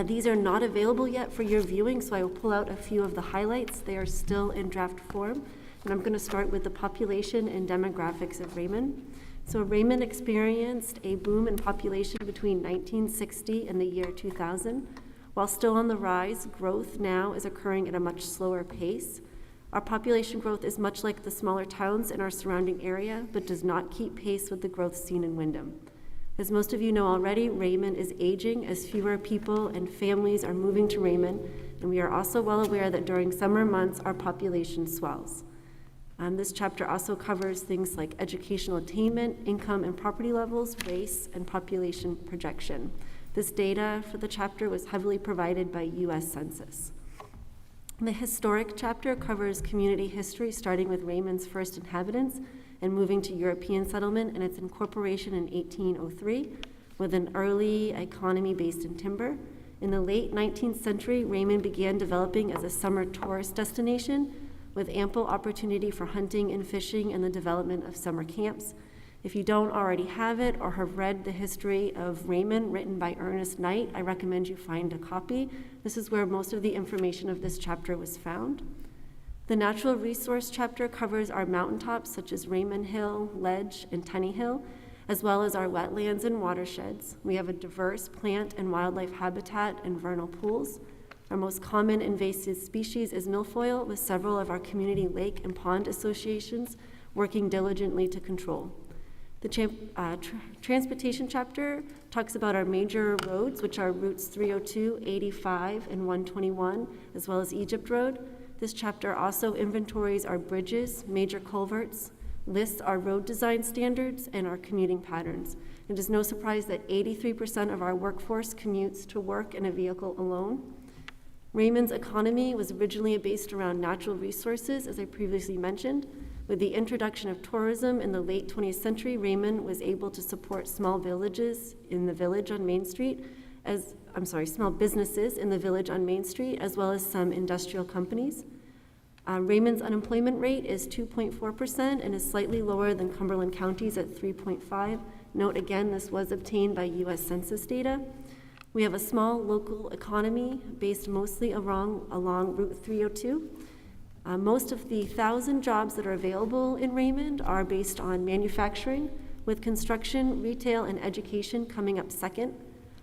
These are not available yet for your viewing, so I will pull out a few of the highlights. They are still in draft form. And I'm going to start with the population and demographics of Raymond. So Raymond experienced a boom in population between 1960 and the year 2000. While still on the rise, growth now is occurring at a much slower pace. Our population growth is much like the smaller towns in our surrounding area, but does not keep pace with the growth seen in Windham. As most of you know already, Raymond is aging as fewer people and families are moving to Raymond, and we are also well aware that during summer months, our population swells. This chapter also covers things like educational attainment, income and property levels, race, and population projection. This data for the chapter was heavily provided by U.S. Census. The historic chapter covers community history, starting with Raymond's first inhabitants and moving to European settlement and its incorporation in 1803 with an early economy based in timber. In the late 19th century, Raymond began developing as a summer tourist destination with ample opportunity for hunting and fishing and the development of summer camps. If you don't already have it or have read The History of Raymond written by Ernest Knight, I recommend you find a copy. This is where most of the information of this chapter was found. The natural resource chapter covers our mountaintops such as Raymond Hill, Ledge, and Tunney Hill, as well as our wetlands and watersheds. We have a diverse plant and wildlife habitat and vernal pools. Our most common invasive species is milfoil, with several of our community lake and pond associations working diligently to control. The transportation chapter talks about our major roads, which are routes 302, 85, and 121, as well as Egypt Road. This chapter also inventories our bridges, major culverts, lists our road design standards, and our commuting patterns. It is no surprise that 83% of our workforce commutes to work in a vehicle alone. Raymond's economy was originally based around natural resources, as I previously mentioned. With the introduction of tourism in the late 20th century, Raymond was able to support small villages in the village on Main Street, small businesses in the village on Main Street, as well as some industrial companies. Raymond's unemployment rate is 2.4% and is slightly lower than Cumberland County's at 3.5%. Note again, this was obtained by U.S. Census data. We have a small local economy based mostly along Route 302. Most of the 1,000 jobs that are available in Raymond are based on manufacturing, with construction, retail, and education coming up second.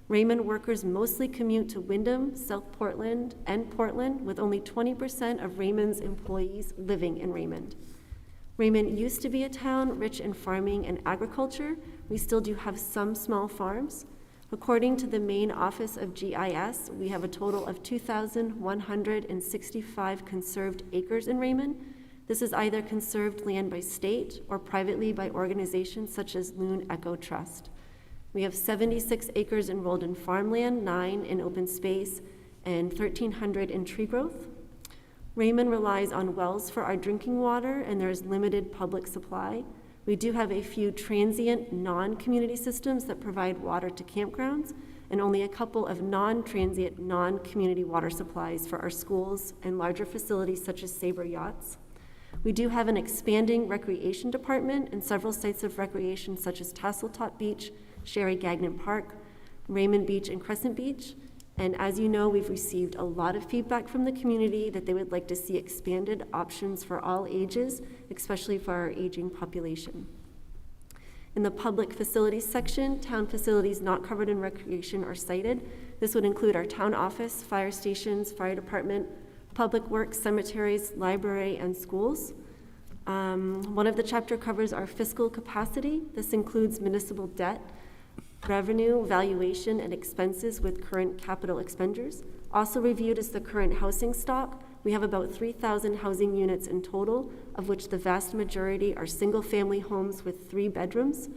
Raymond workers mostly commute to Windham, South Portland, and Portland, with only 20% of Raymond's employees living in Raymond. Raymond used to be a town rich in farming and agriculture. We still do have some small farms. According to the main office of GIS, we have a total of 2,165 conserved acres in Raymond. This is either conserved land by state or privately by organizations such as Loon Echo Trust. We have 76 acres enrolled in farmland, 9 in open space, and 1,300 in tree growth. Raymond relies on wells for our drinking water, and there is limited public supply. We do have a few transient non-community systems that provide water to campgrounds, and only a couple of non-transient, non-community water supplies for our schools and larger facilities such as Sabre Yachts. We do have an expanding recreation department and several sites of recreation such as Tasseltop Beach, Sherry Gagnon Park, Raymond Beach, and Crescent Beach. And as you know, we've received a lot of feedback from the community that they would like to see expanded options for all ages, especially for our aging population. In the public facilities section, town facilities not covered in recreation are cited. This would include our town office, fire stations, fire department, public works, cemeteries, library, and schools. One of the chapter covers our fiscal capacity. This includes municipal debt, revenue, valuation, and expenses with current capital expenditures. Also reviewed is the current housing stock. We have about 3,000 housing units in total, of which the vast majority are single-family homes with 3 bedrooms.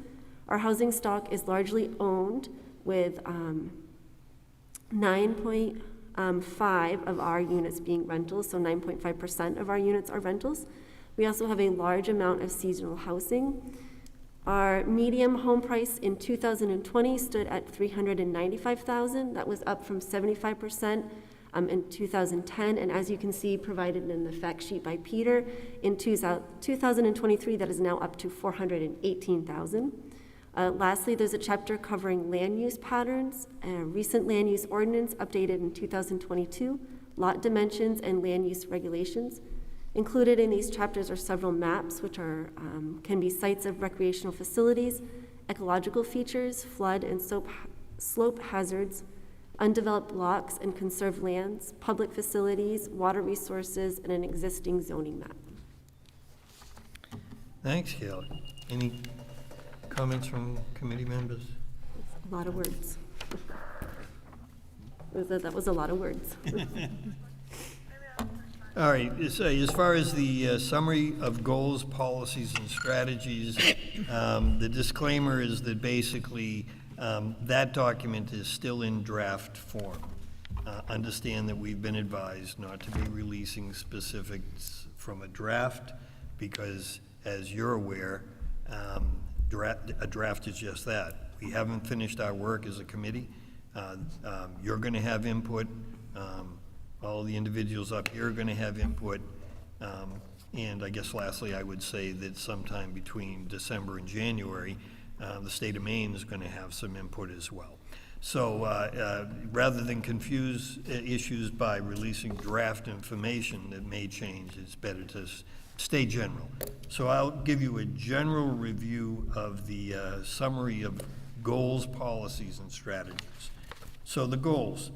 Our housing stock is largely owned, with 9.5 of our units being rentals, so 9.5% of our units are rentals. We also have a large amount of seasonal housing. Our median home price in 2020 stood at $395,000. That was up from 75% in 2010, and as you can see, provided in the fact sheet by Peter, in 2023, that is now up to $418,000. Lastly, there's a chapter covering land use patterns, a recent land use ordinance updated in 2022, lot dimensions, and land use regulations. Included in these chapters are several maps, which are can be sites of recreational facilities, ecological features, flood and slope hazards, undeveloped blocks and conserved lands, public facilities, water resources, and an existing zoning map. Thanks, Kayla. Any comments from committee members? A lot of words. That was a lot of words. All right, as far as the summary of goals, policies, and strategies, the disclaimer is that basically that document is still in draft form. Understand that we've been advised not to be releasing specifics from a draft because, as you're aware, a draft is just that. We haven't finished our work as a committee. You're going to have input. All the individuals up here are going to have input. And I guess lastly, I would say that sometime between December and January, the state of Maine is going to have some input as well. So rather than confuse issues by releasing draft information that may change, it's better to stay general. So I'll give you a general review of the summary of goals, policies, and strategies. So the goals.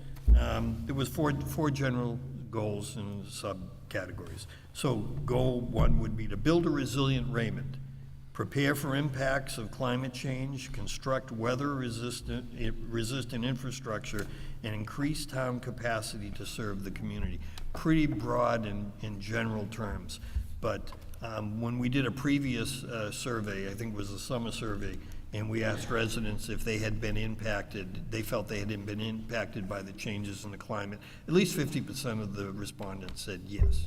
There was four general goals and subcategories. So goal 1 would be to build a resilient Raymond, prepare for impacts of climate change, construct weather-resistant infrastructure, and increase town capacity to serve the community. Pretty broad in general terms, but when we did a previous survey, I think it was a summer survey, and we asked residents if they had been impacted, they felt they had been impacted by the changes in the climate. At least 50% of the respondents said yes.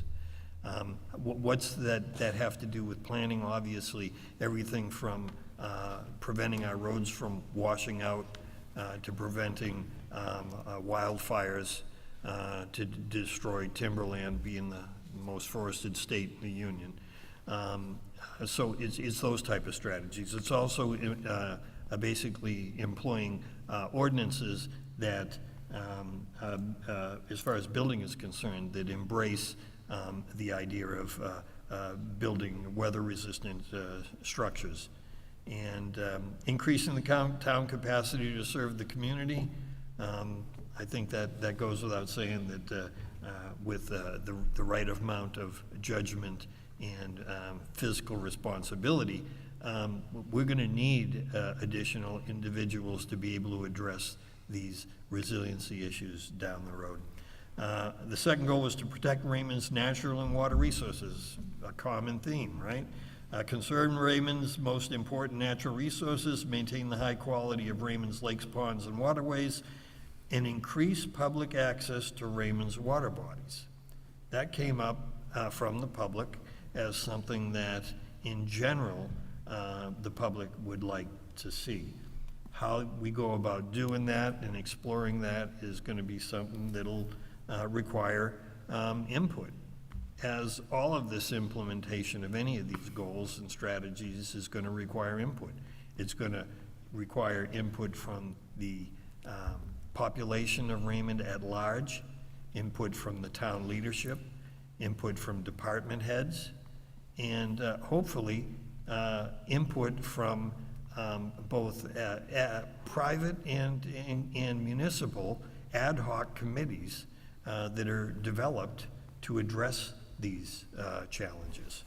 What's that have to do with planning? Obviously, everything from preventing our roads from washing out to preventing wildfires to destroy timberland, being the most forested state in the Union. So it's those type of strategies. It's also basically employing ordinances that, as far as building is concerned, that embrace the idea of building weather-resistant structures, and increasing the town capacity to serve the community. I think that goes without saying that with the right amount of judgment and physical responsibility, we're going to need additional individuals to be able to address these resiliency issues down the road. The second goal was to protect Raymond's natural and water resources, a common theme, right? Conserve Raymond's most important natural resources, maintain the high quality of Raymond's lakes, ponds, and waterways, and increase public access to Raymond's water bodies. That came up from the public as something that, in general, the public would like to see. How we go about doing that and exploring that is going to be something that'll require input, as all of this implementation of any of these goals and strategies is going to require input. It's going to require input from the population of Raymond at large, input from the town leadership, input from department heads, and hopefully input from both private and municipal ad hoc committees that are developed to address these challenges.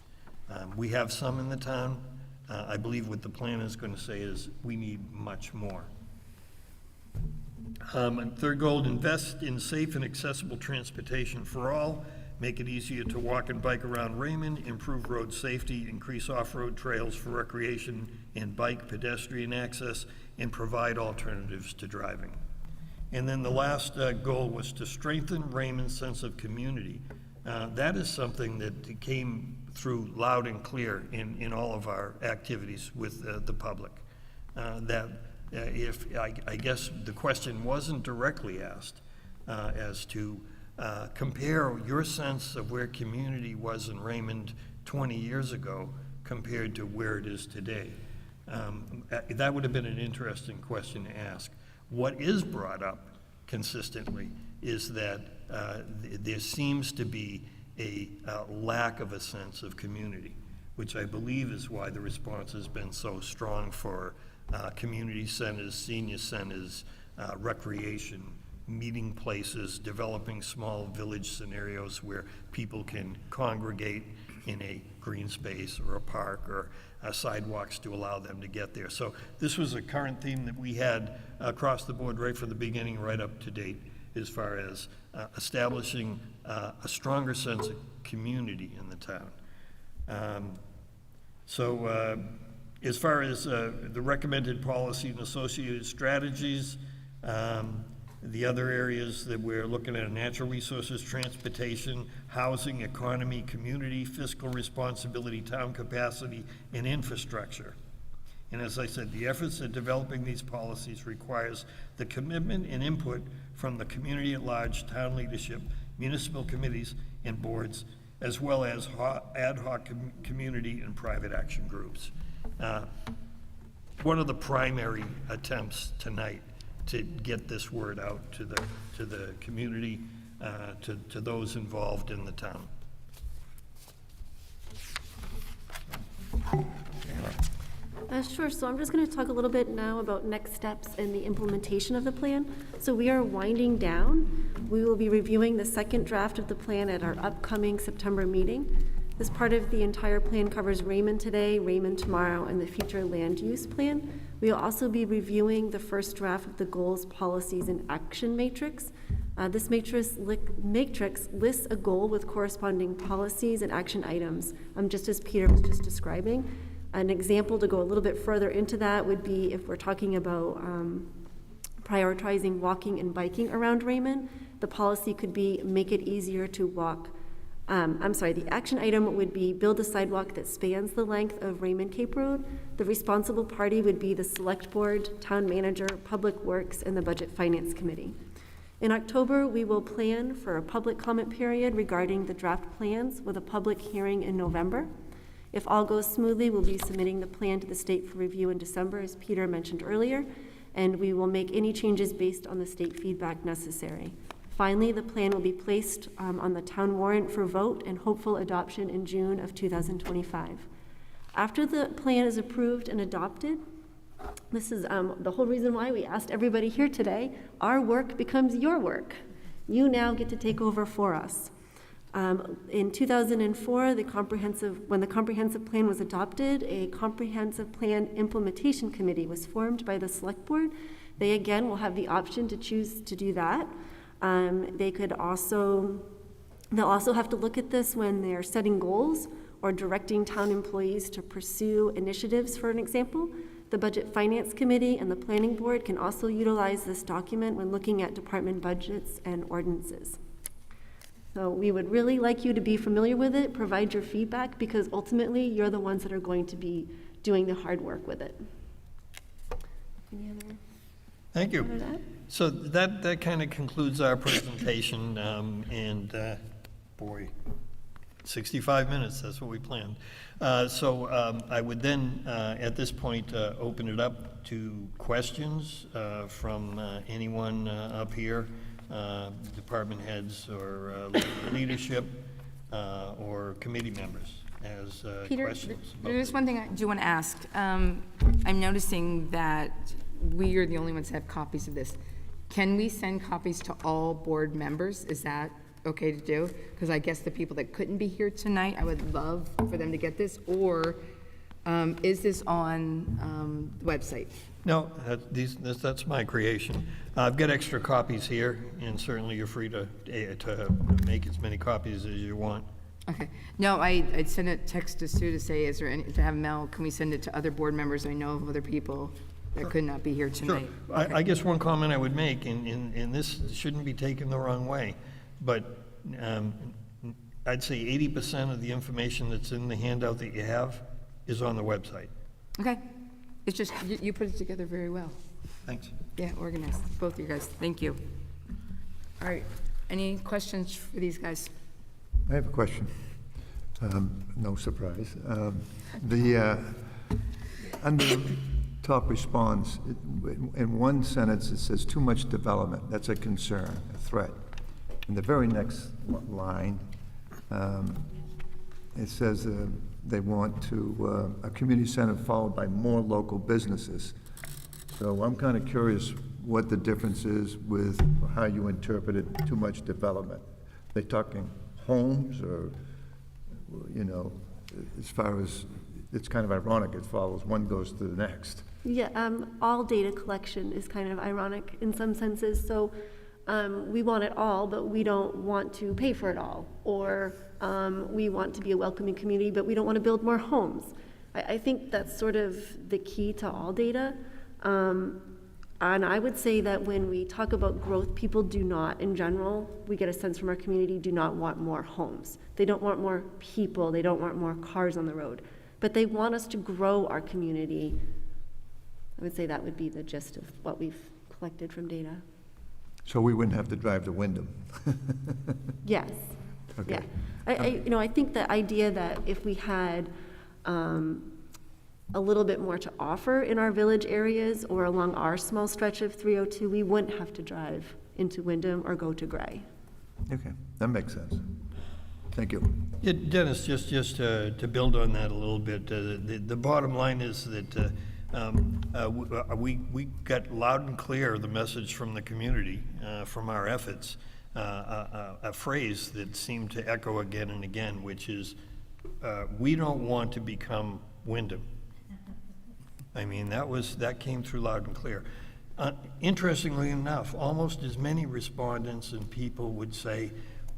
We have some in the town. I believe what the plan is going to say is we need much more. And third goal, invest in safe and accessible transportation for all, make it easier to walk and bike around Raymond, improve road safety, increase off-road trails for recreation and bike pedestrian access, and provide alternatives to driving. And then the last goal was to strengthen Raymond's sense of community. That is something that came through loud and clear in all of our activities with the public. I guess the question wasn't directly asked as to compare your sense of where community was in Raymond 20 years ago compared to where it is today. That would have been an interesting question to ask. What is brought up consistently is that there seems to be a lack of a sense of community, which I believe is why the response has been so strong for community centers, senior centers, recreation, meeting places, developing small village scenarios where people can congregate in a green space or a park or sidewalks to allow them to get there. So this was a current theme that we had across the board right from the beginning, right up to date. as far as establishing a stronger sense of community in the town. As far as the recommended policy and associated strategies, the other areas that we're looking at are natural resources, transportation, housing, economy, community, fiscal responsibility, town capacity, and infrastructure. And as I said, the efforts at developing these policies requires the commitment and input from the community at large, town leadership, municipal committees and boards, as well as ad hoc community and private action groups. One of the primary attempts tonight to get this word out to the community, to those involved in the town. Sure, so I'm just going to talk a little bit now about next steps in the implementation of the plan. So we are winding down. We will be reviewing the second draft of the plan at our upcoming September meeting. This part of the entire plan covers Raymond today, Raymond tomorrow, and the future land use plan. We will also be reviewing the first draft of the goals, policies, and action matrix. This matrix lists a goal with corresponding policies and action items, just as Peter was just describing. An example to go a little bit further into that would be if we're talking about prioritizing walking and biking around Raymond, the policy could be make it easier to walk. The action item would be build a sidewalk that spans the length of Raymond Cape Road. The responsible party would be the Select Board, Town Manager, Public Works, and the Budget Finance Committee. In October, we will plan for a public comment period regarding the draft plans with a public hearing in November. If all goes smoothly, we'll be submitting the plan to the state for review in December, as Peter mentioned earlier, and we will make any changes based on the state feedback necessary. Finally, the plan will be placed on the town warrant for vote and hopeful adoption in June of 2025. After the plan is approved and adopted, this is the whole reason why we asked everybody here today, our work becomes your work. You now get to take over for us. In 2004, when the comprehensive plan was adopted, a comprehensive plan implementation committee was formed by the Select Board. They again will have the option to choose to do that. They'll also have to look at this when they're setting goals or directing town employees to pursue initiatives, for an example. The Budget Finance Committee and the Planning Board can also utilize this document when looking at department budgets and ordinances. So we would really like you to be familiar with it, provide your feedback, because ultimately you're the ones that are going to be doing the hard work with it. Any other? Thank you. So that kind of concludes our presentation, and boy, 65 minutes, that's what we planned. I would then, at this point, open it up to questions from anyone up here, department heads or leadership or committee members as Peter, questions. there's one thing I do want to ask. I'm noticing that we are the only ones that have copies of this. Can we send copies to all board members? Is that okay to do? Because I guess the people that couldn't be here tonight, I would love for them to get this. Or is this on the website? No, that's my creation. I've got extra copies here, and certainly you're free to make as many copies as you want. Okay. No, I'd send a text to Sue to say, is there any, to have Mel, can we send it to other board members? I know of other people that could not be here tonight. Sure. I guess one comment I would make, and this shouldn't be taken the wrong way, but I'd say 80% of the information that's in the handout that you have is on the website. Okay. It's just, you put it together very well. Thanks. Yeah, organized, both of you guys. Thank you. All right. Any questions for these guys? I have a question. No surprise. Under top response, in one sentence it says too much development. That's a concern, a threat. In the very next line, it says they want to a community center followed by more local businesses. So I'm kind of curious what the difference is with how you interpreted too much development. They talking homes or, you know, as far as, it's kind of ironic, it follows, one goes to the next. Yeah, all data collection is kind of ironic in some senses. So we want it all, but we don't want to pay for it all. Or we want to be a welcoming community, but we don't want to build more homes. I think that's sort of the key to all data. And I would say that when we talk about growth, people do not, in general, we get a sense from our community, do not want more homes. They don't want more people. They don't want more cars on the road. But they want us to grow our community. I would say that would be the gist of what we've collected from data. So we wouldn't have to drive to Wyndham? Yes. Okay. Yeah. I think the idea that if we had a little bit more to offer in our village areas or along our small stretch of 302, we wouldn't have to drive into Wyndham or go to Gray. Okay, that makes sense. Thank you. Yeah, Dennis, just to build on that a little bit, the bottom line is that we got loud and clear the message from the community, from our efforts, a phrase that seemed to echo again and again, which is, we don't want to become Wyndham. I mean, that came through loud and clear. Interestingly enough, almost as many respondents and people would say,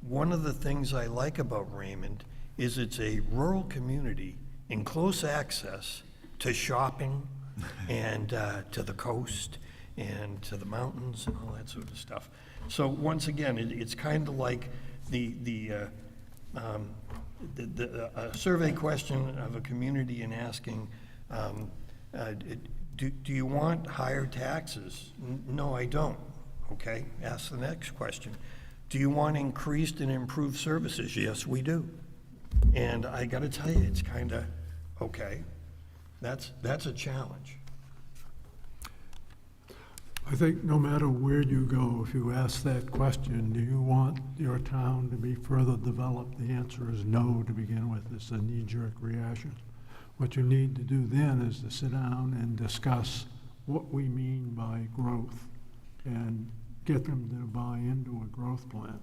one of the things I like about Raymond is it's a rural community in close access to shopping and to the coast and to the mountains and all that sort of stuff. So once again, it's kind of like the survey question of a community and asking, do you want higher taxes? No, I don't. Okay, ask the next question. Do you want increased and improved services? Yes, we do. And I got to tell you, it's kind of, okay, that's a challenge. I think no matter where you go, if you ask that question, do you want your town to be further developed? The answer is no to begin with. It's a knee-jerk reaction. What you need to do then is to sit down and discuss what we mean by growth and get them to buy into a growth plan.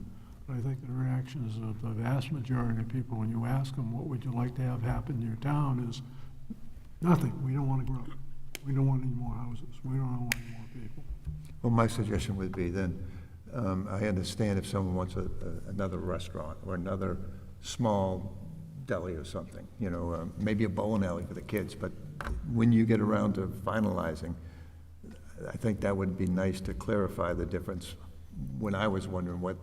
But I think the reactions of the vast majority of people, when you ask them, what would you like to have happen in your town, is nothing. We don't want to grow. We don't want any more houses. We don't want any more people. Well, my suggestion would be then, I understand if someone wants another restaurant or another small deli or something, maybe a bowling alley for the kids, but when you get around to finalizing, I think that would be nice to clarify the difference when I was wondering what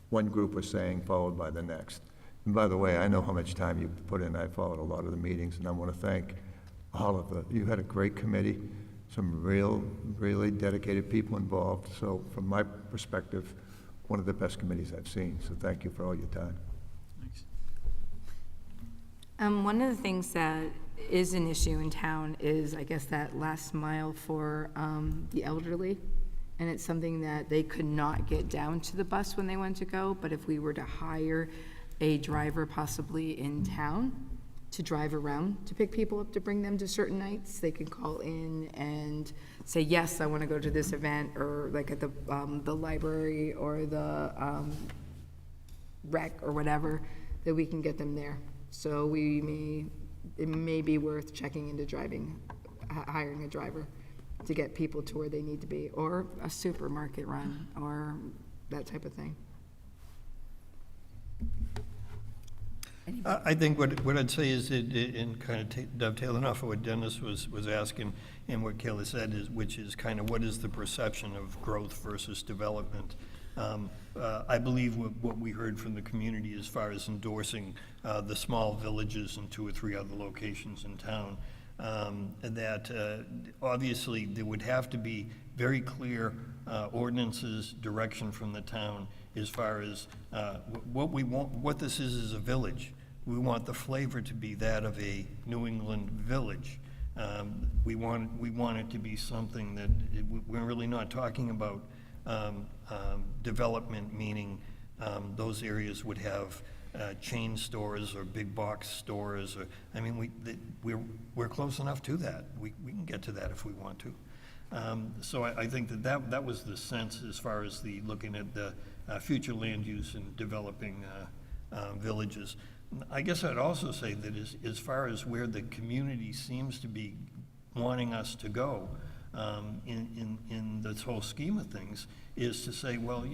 one group was saying, followed by the next. And by the way, I know how much time you put in. I followed a lot of the meetings, and I want to thank all of you. Had a great committee, some really dedicated people involved. So from my perspective, one of the best committees I've seen. So thank you for all your time. Thanks. One of the things that is an issue in town is, I guess, that last mile for the elderly. And it's something that they could not get down to the bus when they went to go, but if we were to hire a driver possibly in town to drive around to pick people up to bring them to certain nights, they could call in and say, yes, I want to go to this event, or like at the library or the rec or whatever, that we can get them there. So it may be worth checking into hiring a driver to get people to where they need to be, or a supermarket run, or that type of thing. I think what I'd say is, and kind of dovetailing off of what Dennis was asking and what Kayla said, which is kind of what is the perception of growth versus development. I believe what we heard from the community as far as endorsing the small villages in 2 or 3 other locations in town, that obviously there would have to be very clear ordinances, direction from the town as far as what we want. What this is a village. We want the flavor to be that of a New England village. We want it to be something that we're really not talking about development, meaning those areas would have chain stores or big box stores, or I mean, we're close enough to that. We can get to that if we want to. So I think that was the sense as far as the looking at the future land use and developing villages. I guess I'd also say that as far as where the community seems to be wanting us to go, in this whole scheme of things is to say, well,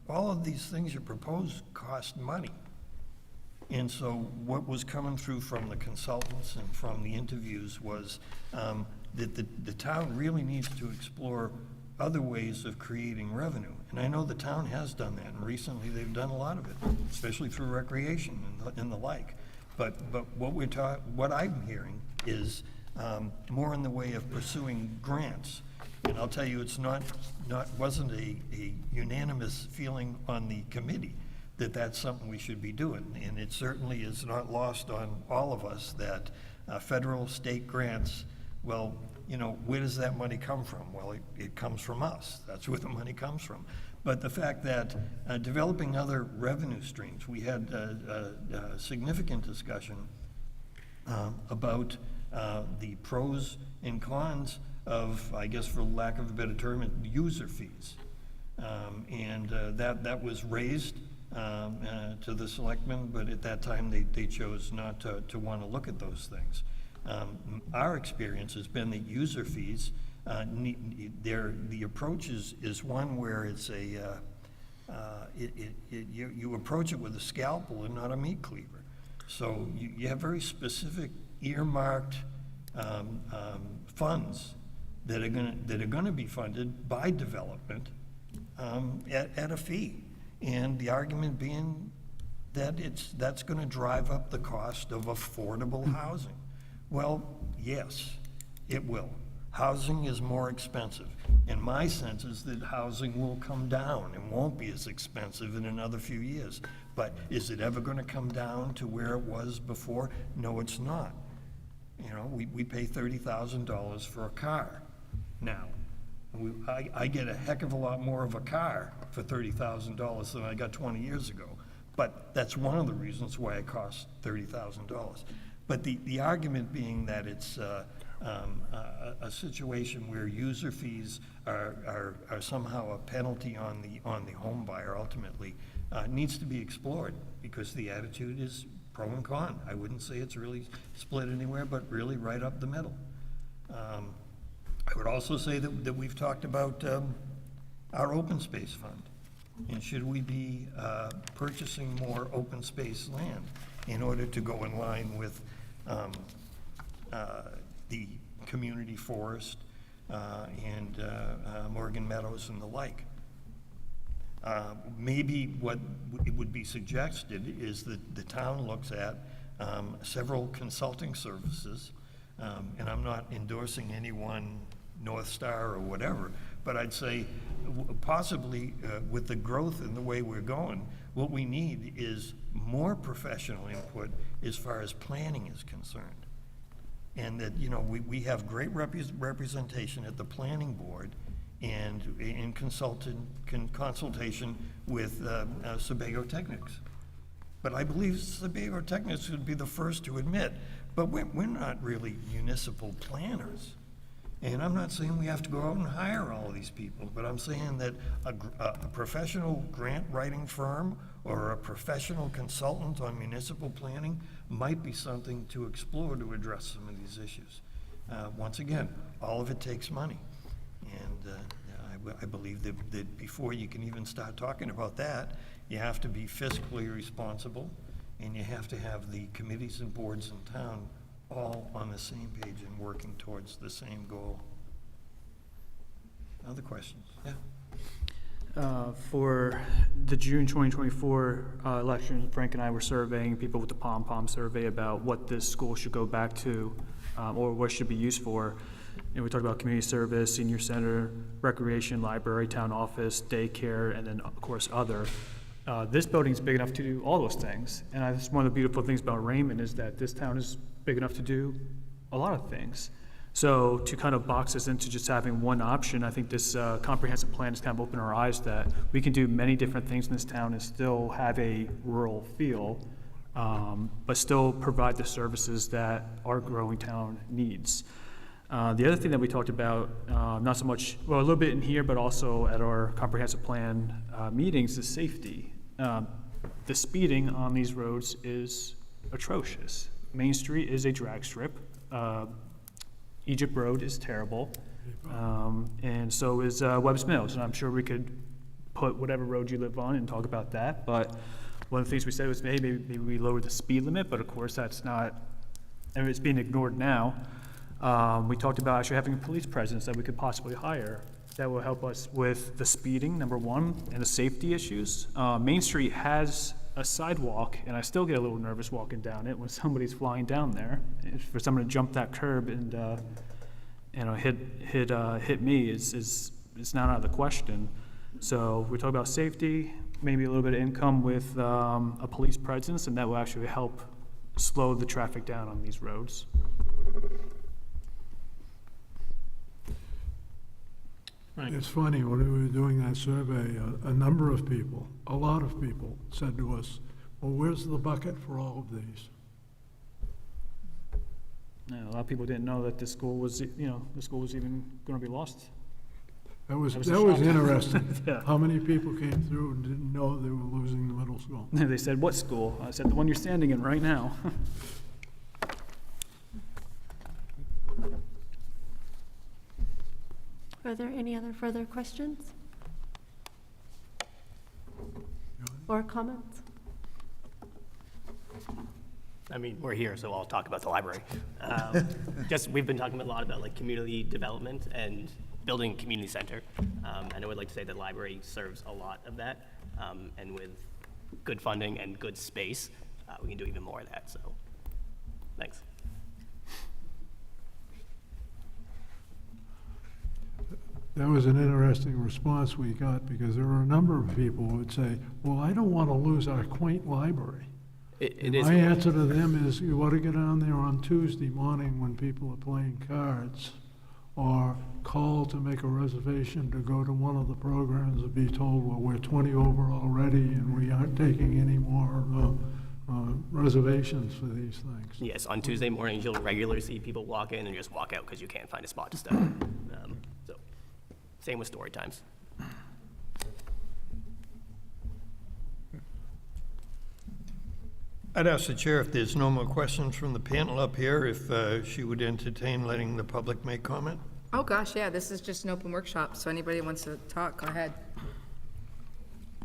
all of these things you propose cost money. And so what was coming through from the consultants and from the interviews was that the town really needs to explore other ways of creating revenue. And I know the town has done that, and recently they've done a lot of it, especially through recreation and the like. But what I'm hearing is more in the way of pursuing grants. And I'll tell you, it's wasn't a unanimous feeling on the committee that that's something we should be doing. And it certainly is not lost on all of us that federal, state grants, well, where does that money come from? Well, it comes from us. That's where the money comes from. But the fact that developing other revenue streams, we had a significant discussion about the pros and cons of, I guess for lack of a better term, user fees. And that was raised to the selectmen, but at that time they chose not to want to look at those things. Our experience has been that user fees, the approach is one where it's you approach it with a scalpel and not a meat cleaver. So you have very specific earmarked funds that are going to be funded by development at a fee. And the argument being that that's going to drive up the cost of affordable housing. Well, yes, it will. Housing is more expensive. And my sense is that housing will come down and won't be as expensive in another few years. But is it ever going to come down to where it was before? No, it's not. We pay $30,000 for a car now. I get a heck of a lot more of a car for $30,000 than I got 20 years ago. But that's one of the reasons why it costs $30,000. But the argument being that it's a situation where user fees are somehow a penalty on the home buyer ultimately needs to be explored, because the attitude is pro and con. I wouldn't say it's really split anywhere, but really right up the middle. I would also say that we've talked about our open space fund. And should we be purchasing more open space land in order to go in line with the community forest and Morgan Meadows and the like? Maybe what it would be suggested is that the town looks at several consulting services, and I'm not endorsing any one North Star or whatever, but I'd say possibly with the growth and the way we're going, what we need is more professional input as far as planning is concerned. And that, we have great representation at the planning board and in consultation with Sebago Technics. But I believe Sebago Technics would be the first to admit, but we're not really municipal planners. And I'm not saying we have to go out and hire all of these people, but I'm saying that a professional grant writing firm or a professional consultant on municipal planning might be something to explore to address some of these issues. Once again, all of it takes money. And I believe that before you can even start talking about that, you have to be fiscally responsible, and you have to have the committees and boards in town all on the same page and working towards the same goal. Other questions? Yeah. For the June 2024 election, Frank and I were surveying people with the Pom survey about what this school should go back to or what it should be used for. And we talked about community service, senior center, recreation, library, town office, daycare, and then, of course, other. This building's big enough to do all those things. And that's one of the beautiful things about Raymond is that this town is big enough to do a lot of things. So to kind of box us into just having one option, I think this comprehensive plan has kind of opened our eyes that we can do many different things in this town and still have a rural feel, but still provide the services that our growing town needs. The other thing that we talked about, not so much, well, a little bit in here, but also at our comprehensive plan meetings, is safety. The speeding on these roads is atrocious. Main Street is a drag strip. Egypt Road is terrible. And so is Webb's Mills, and I'm sure we could put whatever road you live on and talk about that, but one of the things we said was, hey, maybe we lower the speed limit, but of course that's not, and it's being ignored now. We talked about actually having a police presence that we could possibly hire that will help us with the speeding, number one, and the safety issues. Main Street has a sidewalk, and I still get a little nervous walking down it when somebody's flying down there. For someone to jump that curb and hit me is not out of the question. So we talk about safety, maybe a little bit of income with a police presence, and that will actually help slow the traffic down on these roads. It's funny, when we were doing that survey, a number of people, a lot of people said to us, well, where's the bucket for all of these? A lot of people didn't know that the school was even going to be lost. That was That was a shock. interesting. Yeah. how many people came through and didn't know they were losing the middle school? They said, what school? I said, the one you're standing in right now. Are there any other further questions or comments? I mean, we're here, so I'll talk about the library. We've been talking a lot about like community development and building a community center. And I would like to say the library serves a lot of that. And with good funding and good space, we can do even more of that, so thanks. That was an interesting response we got, because there were a number of people who would say, well, I don't want to lose our quaint library. It is. My answer to them is, you ought to get down there on Tuesday morning when people are playing cards, or call to make a reservation to go to one of the programs and be told, well, we're 20 over already and we aren't taking any more reservations for these things. Yes, on Tuesday mornings, you'll regularly see people walk in and just walk out because you can't find a spot to stay. So, same with story times. I'd ask the chair if there's no more questions from the panel up here, if she would entertain letting the public make comment. Oh, gosh, yeah, this is just an open workshop, so anybody wants to talk, go ahead.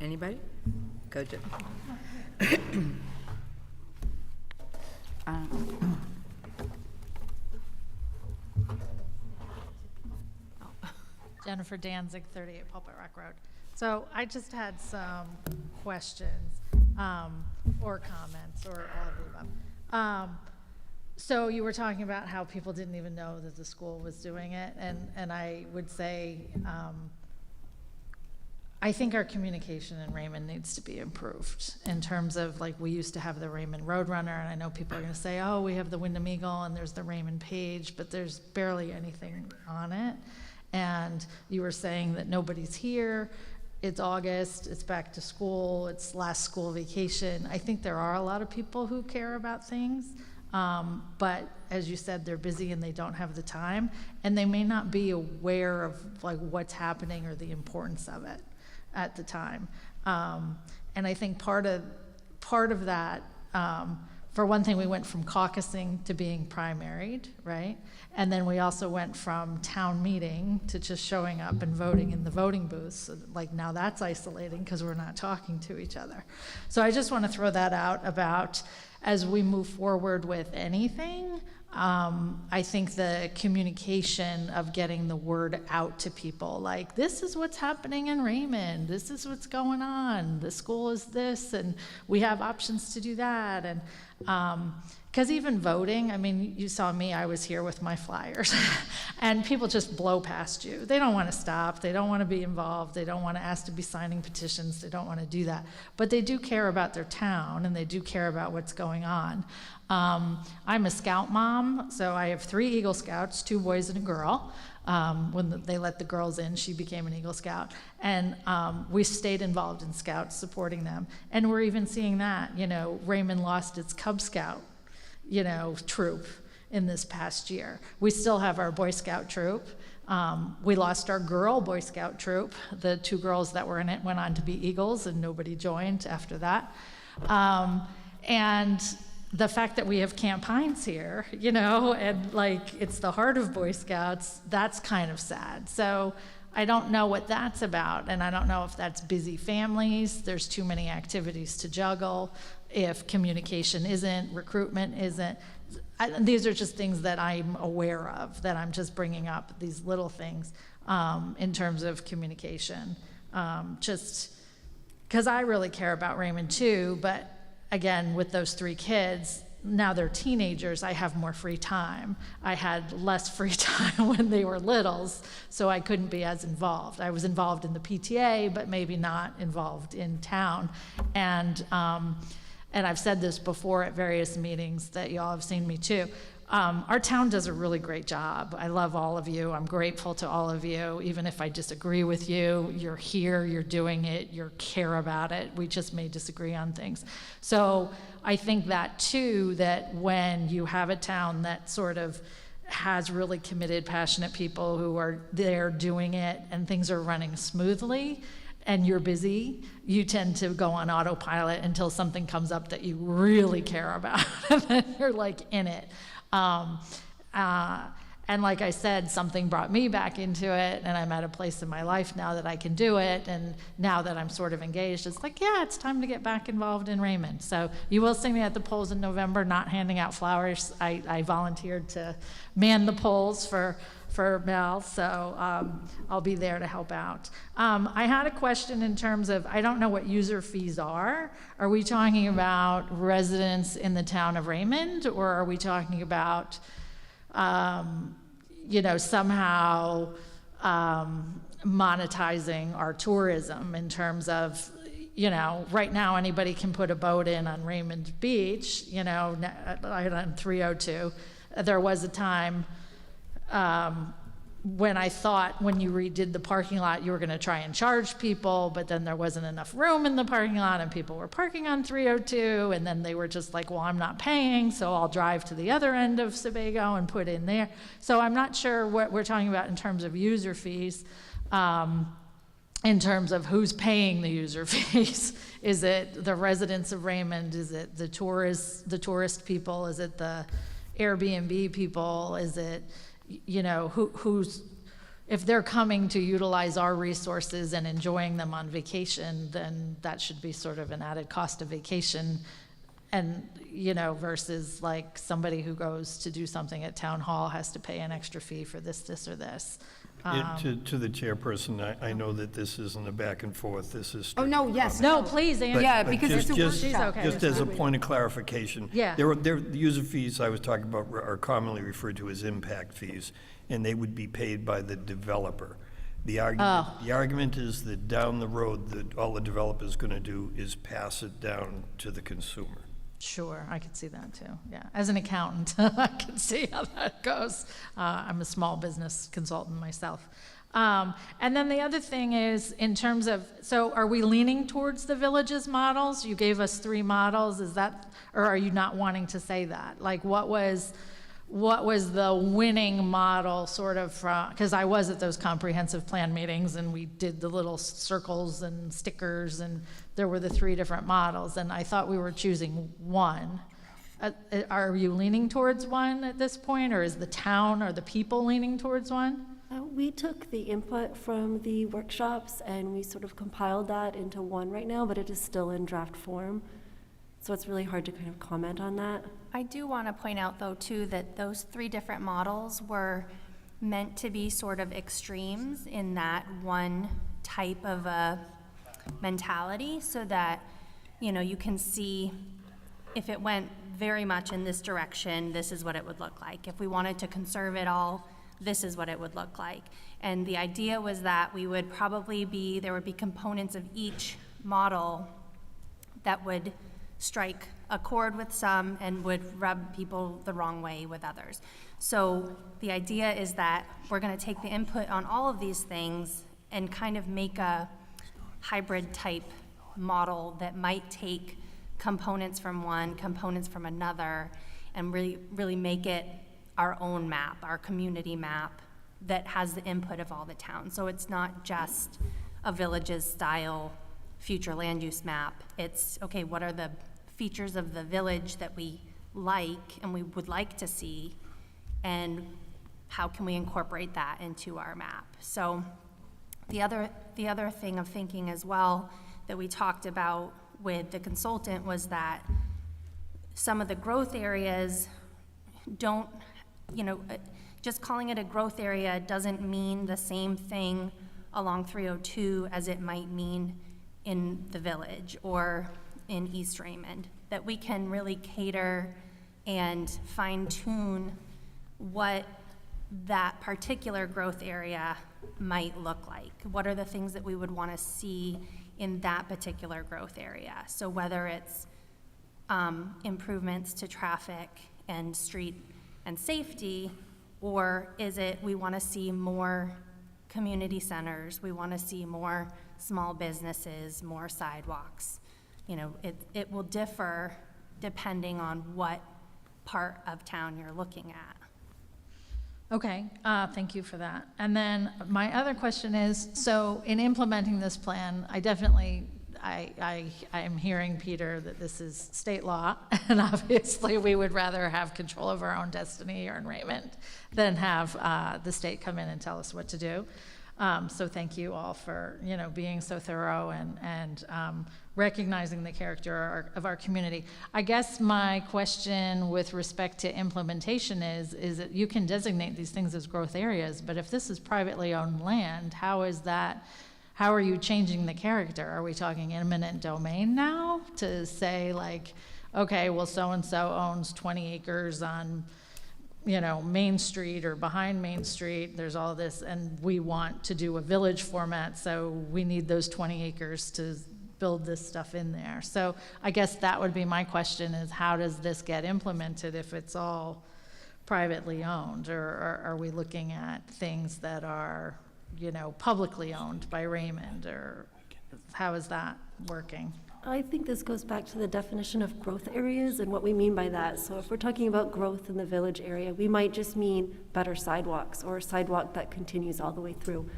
Anybody? Go, Jim. Jennifer Danzig, 38 Pulpit Rock Road. So I just had some questions or comments or all of the above. So you were talking about how people didn't even know that the school was doing it, and I would say I think our communication in Raymond needs to be improved in terms of, like, we used to have the Raymond Roadrunner, and I know people are going to say, oh, we have the Wyndham Eagle and there's the Raymond page, but there's barely anything on it. And you were saying that nobody's here. It's August, it's back to school, it's last school vacation. I think there are a lot of people who care about things, but as you said, they're busy and they don't have the time, and they may not be aware of, like, what's happening or the importance of it at the time. And I think part of that, for one thing, we went from caucusing to being primaried, right? And then we also went from town meeting to just showing up and voting in the voting booths. So, like, now that's isolating because we're not talking to each other. So I just want to throw that out about, as we move forward with anything, I think the communication of getting the word out to people, like, this is what's happening in Raymond, this is what's going on, the school is this, and we have options to do that. And because even voting, I mean, you saw me, I was here with my flyers, and people just blow past you. They don't want to stop, they don't want to be involved, they don't want to ask to be signing petitions, they don't want to do that. But they do care about their town, and they do care about what's going on. I'm a scout mom, so I have 3 Eagle Scouts, 2 boys and a girl. When they let the girls in, she became an Eagle Scout. And we stayed involved in Scouts, supporting them. And we're even seeing that, Raymond lost its Cub Scout, troop in this past year. We still have our Boy Scout troop. We lost our girl Boy Scout troop. The 2 girls that were in it went on to be Eagles, and nobody joined after that. And the fact that we have Camp Hines here, you know, and like it's the heart of Boy Scouts, that's kind of sad. So I don't know what that's about, and I don't know if that's busy families, there's too many activities to juggle, if communication isn't, recruitment isn't. These are just things that I'm aware of, that I'm just bringing up, these little things in terms of communication. Just because I really care about Raymond too, but again, with those 3 kids, now they're teenagers, I have more free time. I had less free time when they were littles, so I couldn't be as involved. I was involved in the PTA, but maybe not involved in town. And I've said this before at various meetings that y'all have seen me too. Our town does a really great job. I love all of you. I'm grateful to all of you. Even if I disagree with you, you're here, you're doing it, you care about it. We just may disagree on things. So I think that too, that when you have a town that sort of has really committed, passionate people who are there doing it and things are running smoothly, and you're busy, you tend to go on autopilot until something comes up that you really care about, and then you're like in it. And like I said, something brought me back into it, and I'm at a place in my life now that I can do it, and now that I'm sort of engaged, it's like, yeah, it's time to get back involved in Raymond. So you will see me at the polls in November, not handing out flowers. I volunteered to man the polls for Mel, so I'll be there to help out. I had a question in terms of, I don't know what user fees are. Are we talking about residents in the town of Raymond, or are we talking about, somehow monetizing our tourism in terms of, right now anybody can put a boat in on Raymond Beach, on 302. There was a time when I thought when you redid the parking lot, you were going to try and charge people, but then there wasn't enough room in the parking lot and people were parking on 302, and then they were just like, well, I'm not paying, so I'll drive to the other end of Sebago and put in there. So I'm not sure what we're talking about in terms of user fees, in terms of who's paying the user fees. Is it the residents of Raymond? Is it the tourist people? Is it the Airbnb people? Is it, who's, if they're coming to utilize our resources and enjoying them on vacation, then that should be sort of an added cost of vacation. And, versus like somebody who goes to do something at town hall has to pay an extra fee for this, or this. To the chairperson, I know that this isn't a back and forth, this is. Oh, no, yes. No, please, Ann. Yeah, But because it's a just- workshop. okay. Just as a point of clarification. Yeah. The user fees I was talking about are commonly referred to as impact fees, and they would be paid by the developer. The argument is that down the road, that all the developer's gonna do is pass it down to the consumer. Sure, I could see that too, yeah. As an accountant, I can see how that goes. I'm a small business consultant myself. And then the other thing is, in terms of, so are we leaning towards the villages models? You gave us 3 models, is that, or are you not wanting to say that? Like, what was the winning model sort of from, because I was at those comprehensive plan meetings and we did the little circles and stickers and there were the 3 different models and I thought we were choosing one. Are you leaning towards one at this point, or is the town or the people leaning towards one? We took the input from the workshops and we sort of compiled that into one right now, but it is still in draft form. So it's really hard to kind of comment on that. I do want to point out, though, too, that those 3 different models were meant to be sort of extremes in that one type of a mentality, so that, you can see if it went very much in this direction, this is what it would look like. If we wanted to conserve it all, this is what it would look like. And the idea was that we would probably there would be components of each model that would strike a chord with some and would rub people the wrong way with others. So the idea is that we're going to take the input on all of these things and kind of make a hybrid type model that might take components from one, components from another, and really make it our own map, our community map that has the input of all the towns. So it's not just a villages style future land use map. It's, okay, what are the features of the village that we like and we would like to see, and how can we incorporate that into our map? So the other thing of thinking as well that we talked about with the consultant was that some of the growth areas don't, just calling it a growth area doesn't mean the same thing along 302 as it might mean in the village or in East Raymond, that we can really cater and fine tune what that particular growth area might look like. What are the things that we would want to see in that particular growth area? So whether it's improvements to traffic and street and safety, or is it we want to see more community centers, we want to see more small businesses, more sidewalks. It will differ depending on what part of town you're looking at. Okay, thank you for that. And then my other question is, so in implementing this plan, I am hearing, Peter, that this is state law, and obviously we would rather have control of our own destiny here in Raymond than have the state come in and tell us what to do. So thank you all for, being so thorough and recognizing the character of our community. I guess my question with respect to implementation is that you can designate these things as growth areas, but if this is privately owned land, how are you changing the character? Are we talking eminent domain now to say like, okay, well, so-and-so owns 20 acres on Main Street or behind Main Street, there's all this, and we want to do a village format, so we need those 20 acres to build this stuff in there. So I guess that would be my question, is how does this get implemented if it's all privately owned? Or are we looking at things that are, publicly owned by Raymond, or how is that working? I think this goes back to the definition of growth areas and what we mean by that. So if we're talking about growth in the village area, we might just mean better sidewalks or a sidewalk that continues all the way through.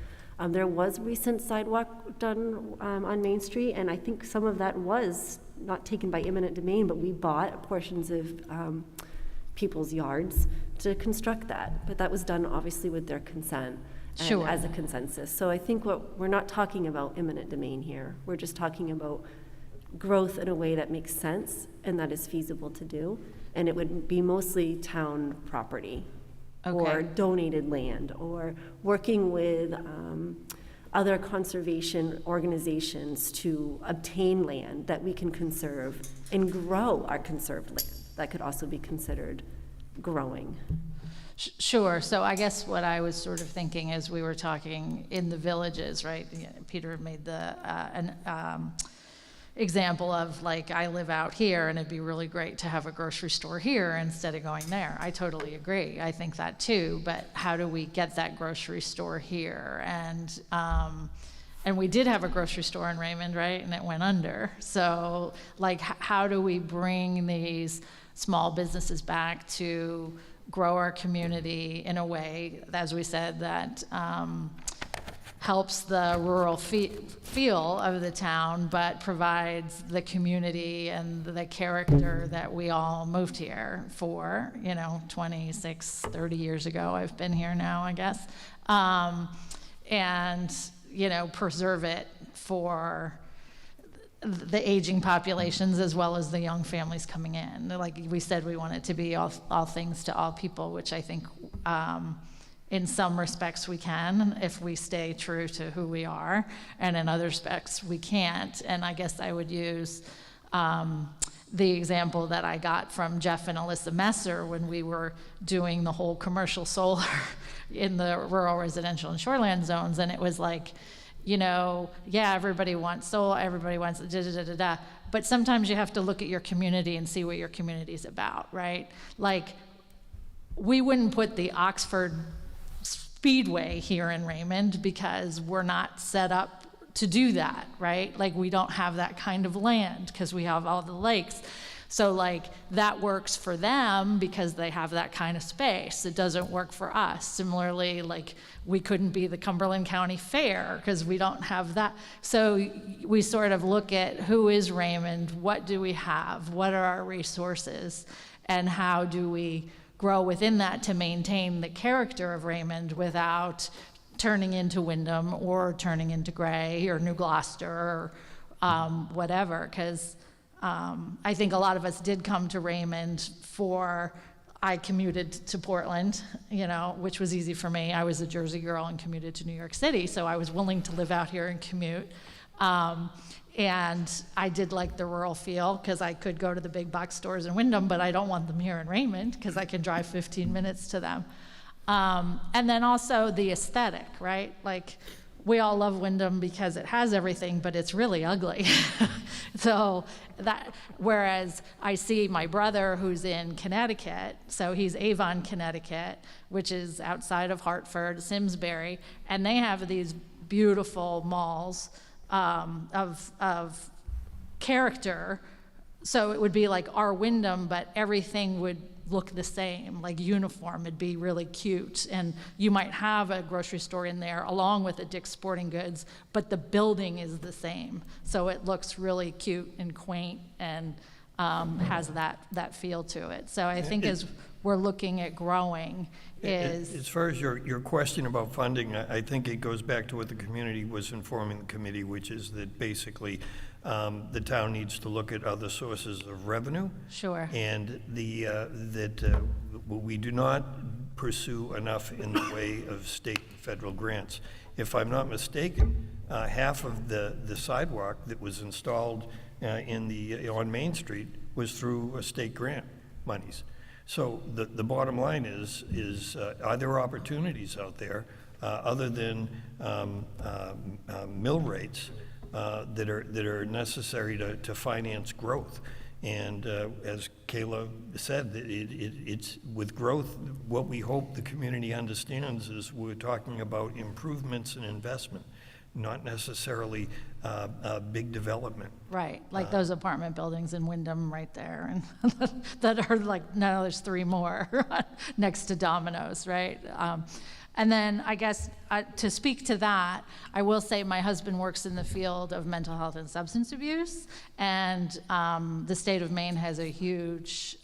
There was recent sidewalk done on Main Street, and I think some of that was not taken by eminent domain, but we bought portions of people's yards to construct that. But that was done obviously with their consent. And Sure. as a consensus. So I think we're not talking about eminent domain here. We're just talking about growth in a way that makes sense and that is feasible to do. And it would be mostly town property or donated land, or working with other conservation organizations to obtain land that we can conserve and grow our conserved land. That could also be considered growing. Sure. So I guess what I was sort of thinking as we were talking in the villages, right? Peter made the example of like, I live out here and it'd be really great to have a grocery store here instead of going there. I totally agree. I think that too. But how do we get that grocery store here? And we did have a grocery store in Raymond, right? And it went under. So like, how do we bring these small businesses back to grow our community in a way, as we said, that helps the rural feel of the town, but provides the community and the character that we all moved here for, 26, 30 years ago. I've been here now, I guess. And, preserve it for the aging populations as well as the young families coming in. Like we said, we want it to be all things to all people, which I think in some respects we can if we stay true to who we are, and in other respects we can't. And I guess I would use the example that I got from Jeff and Alyssa Messer when we were doing the whole commercial solar in the rural residential and shoreland zones, and it was like, everybody wants solar, everybody wants da-da-da-da-da, but sometimes you have to look at your community and see what your community's about, right? Like, we wouldn't put the Oxford Speedway here in Raymond because we're not set up to do that, right? Like, we don't have that kind of land because we have all the lakes. So like that works for them because they have that kind of space. It doesn't work for us. Similarly, like we couldn't be the Cumberland County Fair because we don't have that. So we sort of look at who is Raymond, what do we have, what are our resources, And how do we grow within that to maintain the character of Raymond without turning into Wyndham or turning into Gray or New Gloucester or whatever? Because I think a lot of us did come to Raymond I commuted to Portland, which was easy for me. I was a Jersey girl and commuted to New York City, so I was willing to live out here and commute. And I did like the rural feel because I could go to the big box stores in Wyndham, but I don't want them here in Raymond because I can drive 15 minutes to them. And then also the aesthetic, right? Like, we all love Wyndham because it has everything, but it's really ugly. Whereas I see my brother who's in Connecticut, so he's Avon, Connecticut, which is outside of Hartford, Simsbury, and they have these beautiful malls of character. So it would be like our Wyndham, but everything would look the same, like uniform. It'd be really cute. And you might have a grocery store in there along with a Dick's Sporting Goods, but the building is the same. So it looks really cute and quaint and has that feel to it. So I think as we're looking at growing As far as your question about funding, I think it goes back to what the community was informing the committee, which is that basically the town needs to look at other sources of revenue. Sure. And that we do not pursue enough in the way of state and federal grants. If I'm not mistaken, half of the sidewalk that was installed on Main Street was through state grant monies. So the bottom line is are there opportunities out there other than mill rates that are necessary to finance growth? And as Kayla said, it's with growth, what we hope the community understands is we're talking about improvements and investment, not necessarily big development. Right, like those apartment buildings in Wyndham right there, and that are like, no, there's 3 more next to Domino's, right? And then I guess to speak to that, I will say my husband works in the field of mental health and substance abuse, and the state of Maine has a huge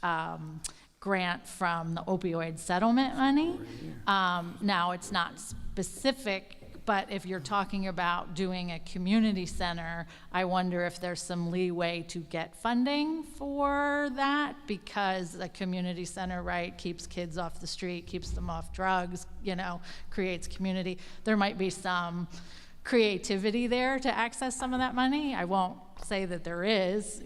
grant from the opioid settlement money. Now, it's not specific, but if you're talking about doing a community center, I wonder if there's some leeway to get funding for that, because a community center, right, keeps kids off the street, keeps them off drugs, creates community. There might be some creativity there to access some of that money. I won't say that there is,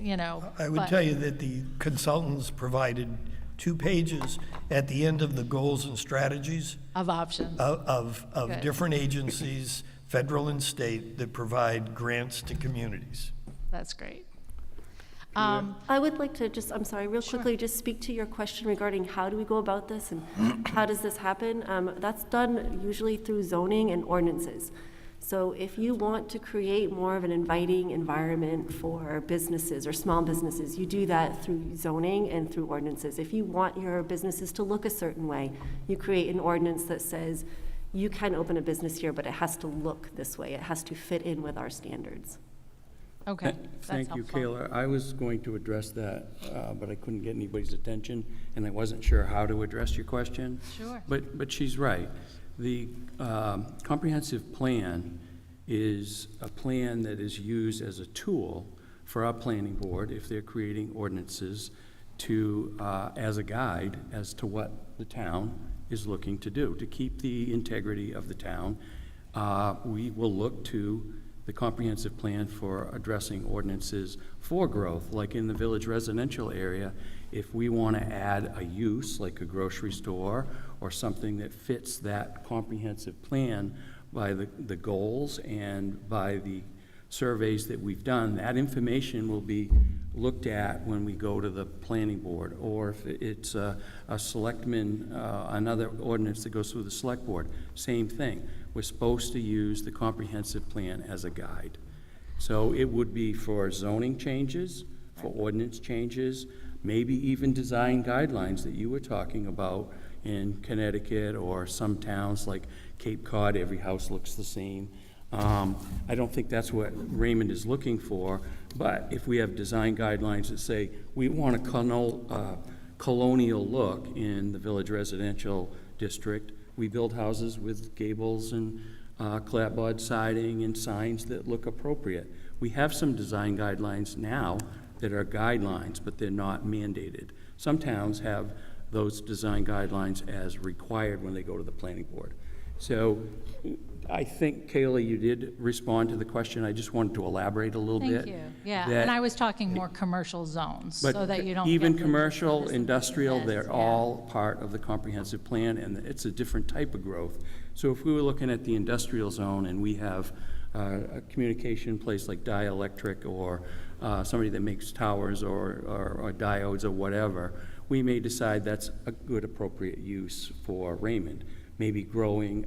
I would tell you that the consultants provided 2 pages at the end of the goals and strategies of options of Good. different agencies, federal and state, that provide grants to communities. That's great. I would like to just, I'm sorry, real quickly, just speak to your question regarding how do we go about this and how does this happen? That's done usually through zoning and ordinances. So if you want to create more of an inviting environment for businesses or small businesses, you do that through zoning and through ordinances. If you want your businesses to look a certain way, you create an ordinance that says you can open a business here, but it has to look this way. It has to fit in with our standards. Okay, Thank that's you, helpful. Kayla. I was going to address that, but I couldn't get anybody's attention, and I wasn't sure how to address your question. Sure. But she's right. The comprehensive plan is a plan that is used as a tool for our planning board, if they're creating ordinances, to as a guide as to what the town is looking to do. To keep the integrity of the town, we will look to the comprehensive plan for addressing ordinances for growth, like in the village residential area. If we want to add a use, like a grocery store, or something that fits that comprehensive plan by the goals and by the surveys that we've done, that information will be looked at when we go to the planning board. Or if it's a selectman, another ordinance that goes through the select board, same thing. We're supposed to use the comprehensive plan as a guide. So it would be for zoning changes, for ordinance changes, maybe even design guidelines that you were talking about in Connecticut or some towns like Cape Cod. Every house looks the same. I don't think that's what Raymond is looking for, but if we have design guidelines that say we want to colonial look in the Village Residential District. We build houses with gables and clapboard siding and signs that look appropriate. We have some design guidelines now that are guidelines, but they're not mandated. Some towns have those design guidelines as required when they go to the planning board. So I think, Kayla, you did respond to the question. I just wanted to elaborate a little bit. Thank you. Yeah, that- and I was talking more commercial zones, so But that you don't. even get the commercial, this- industrial, this, they're yeah. all part of the comprehensive plan, and it's a different type of growth. So if we were looking at the industrial zone and we have a communication place like Dielectric or somebody that makes towers or diodes or whatever, we may decide that's a good appropriate use for Raymond. Maybe growing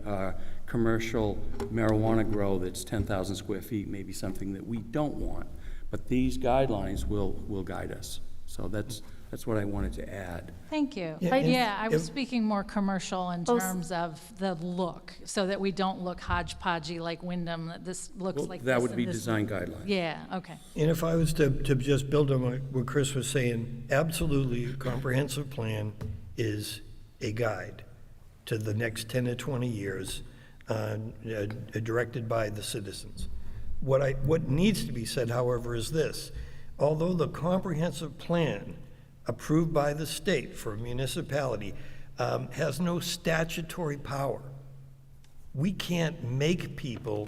commercial marijuana grow that's 10,000 square feet may be something that we don't want. But these guidelines will guide us. So that's what I wanted to add. Thank you. Yeah, But and yeah, I was if- speaking more commercial in terms of the look, so that we don't look hodgepodgey like Wyndham, that this looks Well, like this. that would and be this- design guidelines. Yeah, okay. And if I was to just build on what Chris was saying, absolutely, a comprehensive plan is a guide to the next 10 to 20 years, directed by the citizens. What needs to be said, however, is this. Although the comprehensive plan approved by the state for a municipality has no statutory power, we can't make people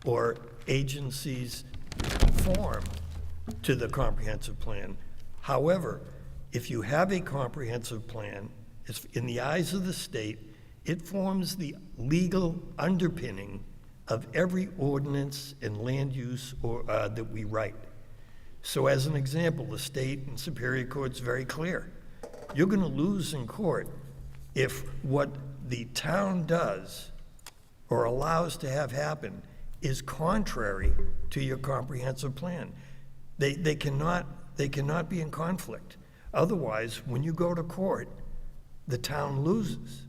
or agencies conform to the comprehensive plan. However, if you have a comprehensive plan, it's in the eyes of the state, it forms the legal underpinning of every ordinance and land use that we write. So as an example, the state and Superior Court's very clear. You're going to lose in court if what the town does or allows to have happen is contrary to your comprehensive plan. They cannot be in conflict. Otherwise, when you go to court, the town loses.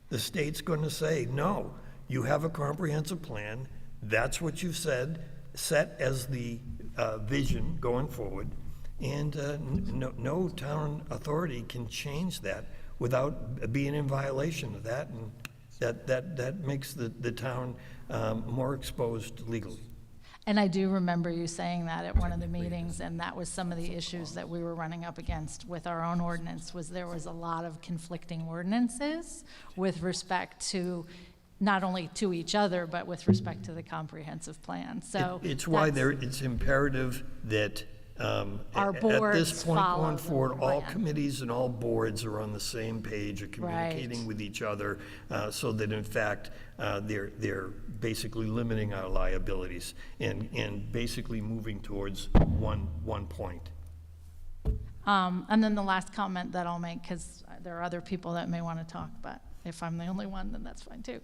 The state's going to say, no, you have a comprehensive plan. That's what you've said, set as the vision going forward. And no town authority can change that without being in violation of that. And that makes the town more exposed legally. And I do remember you saying that at one of the meetings, and that was some of the issues that we were running up against with our own ordinance, was there was a lot of conflicting ordinances with respect to, not only to each other, but with respect to the comprehensive plan. So It's why that's- it's imperative that Our at this boards point follow going the forward, all plan. committees and all boards are on the same page, are communicating Right. with each other, so that in fact, they're basically limiting our liabilities and basically moving towards one point. And then the last comment that I'll make, because there are other people that may want to talk, but if I'm the only one, then that's fine too,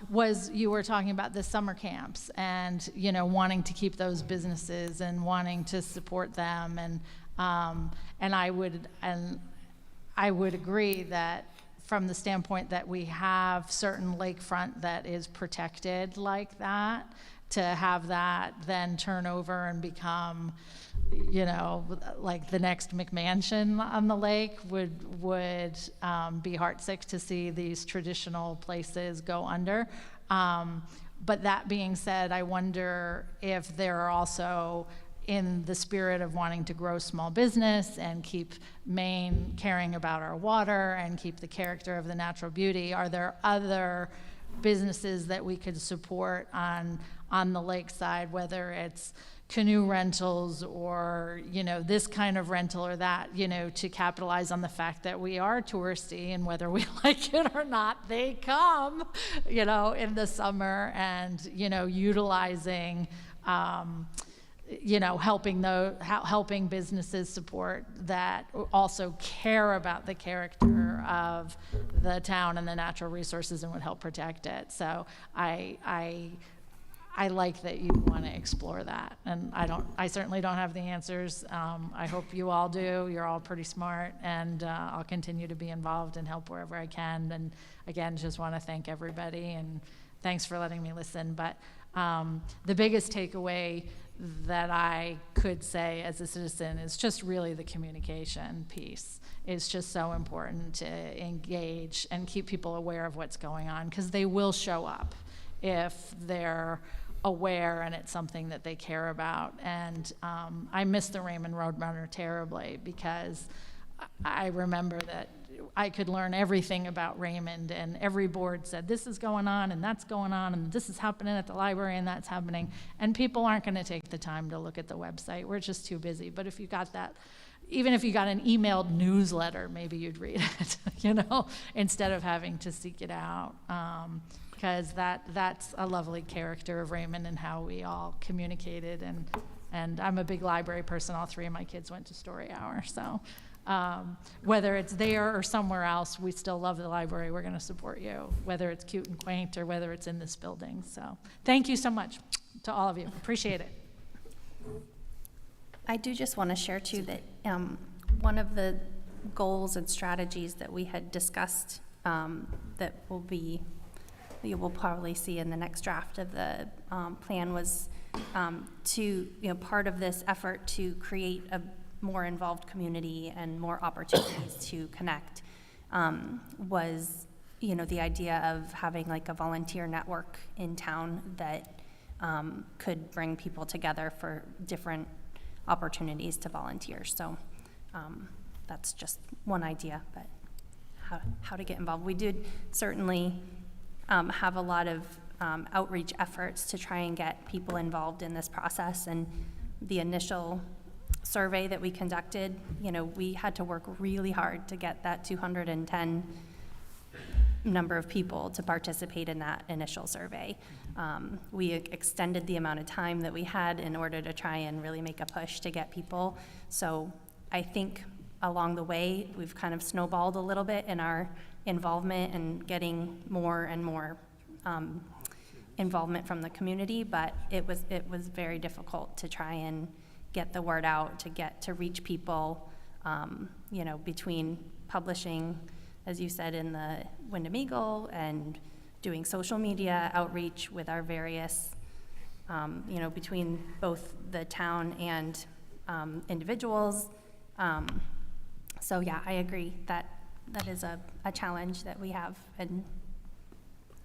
was you were talking about the summer camps and, wanting to keep those businesses and wanting to support them. And I would agree that from the standpoint that we have certain lakefront that is protected like that, to have that then turn over and become, like the next McMansion on the lake would be heartsick to see these traditional places go under. But that being said, I wonder if there are also, in the spirit of wanting to grow small business and keep Maine caring about our water and keep the character of the natural beauty, are there other businesses that we could support on the lakeside, whether it's canoe rentals or, this kind of rental or that, to capitalize on the fact that we are touristy, and whether we like it or not, they come, in the summer, and, utilizing, helping businesses support that also care about the character of the town and the natural resources and would help protect it. So I like that you want to explore that, and I certainly don't have the answers. I hope you all do. You're all pretty smart, and I'll continue to be involved and help wherever I can. And again, just want to thank everybody, and thanks for letting me listen. But the biggest takeaway that I could say as a citizen is just really the communication piece. It's just so important to engage and keep people aware of what's going on, because they will show up if they're aware and it's something that they care about. And I miss the Raymond Roadrunner terribly, because I remember that I could learn everything about Raymond, and every board said, this is going on, and that's going on, and this is happening at the library, and that's happening. And people aren't going to take the time to look at the website. We're just too busy. But if you got that, even if you got an emailed newsletter, maybe you'd read it, you know, instead of having to seek it out. Because that's a lovely character of Raymond and how we all communicated. And I'm a big library person. All three of my kids went to Story Hour. So whether it's there or somewhere else, we still love the library. We're going to support you, whether it's cute and quaint or whether it's in this building. So thank you so much to all of you. Appreciate it. I do just want to share too that one of the goals and strategies that we had discussed that you will probably see in the next draft of the plan was to, part of this effort to create a more involved community and more opportunities to connect was, the idea of having like a volunteer network in town that could bring people together for different opportunities to volunteer. So that's just one idea, but how to get involved. We did certainly have a lot of outreach efforts to try and get people involved in this process. And the initial survey that we conducted, we had to work really hard to get that 210 number of people to participate in that initial survey. We extended the amount of time that we had in order to try and really make a push to get people. So I think along the way, we've kind of snowballed a little bit in our involvement and getting more and more involvement from the community, but it was very difficult to try and get the word out, to reach people, between publishing, as you said, in the Wyndham Eagle and doing social media outreach with our various, between both the town and individuals. So yeah, I agree that is a challenge that we have, and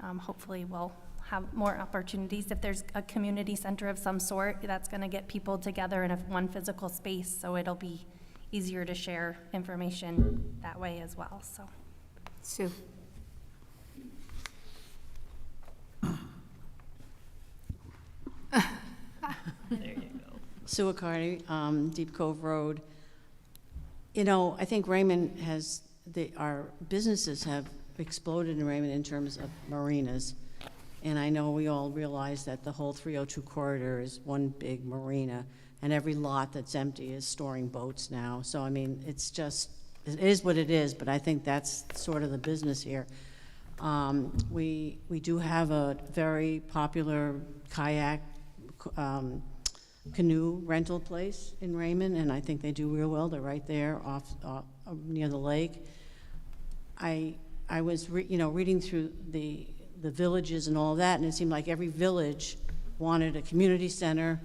hopefully we'll have more opportunities. If there's a community center of some sort, that's going to get people together in one physical space, so it'll be easier to share information that way as well. So, Sue. There you go. Sue Accardi, Deep Cove Road. I think Raymond our businesses have exploded in Raymond in terms of marinas. And I know we all realize that the whole 302 corridor is one big marina, and every lot that's empty is storing boats now. So, I mean, it is what it is, but I think that's sort of the business here. We do have a very popular kayak canoe rental place in Raymond, and I think they do real well. They're right there off near the lake. I was reading through the villages and all that, and it seemed like every village wanted a community center.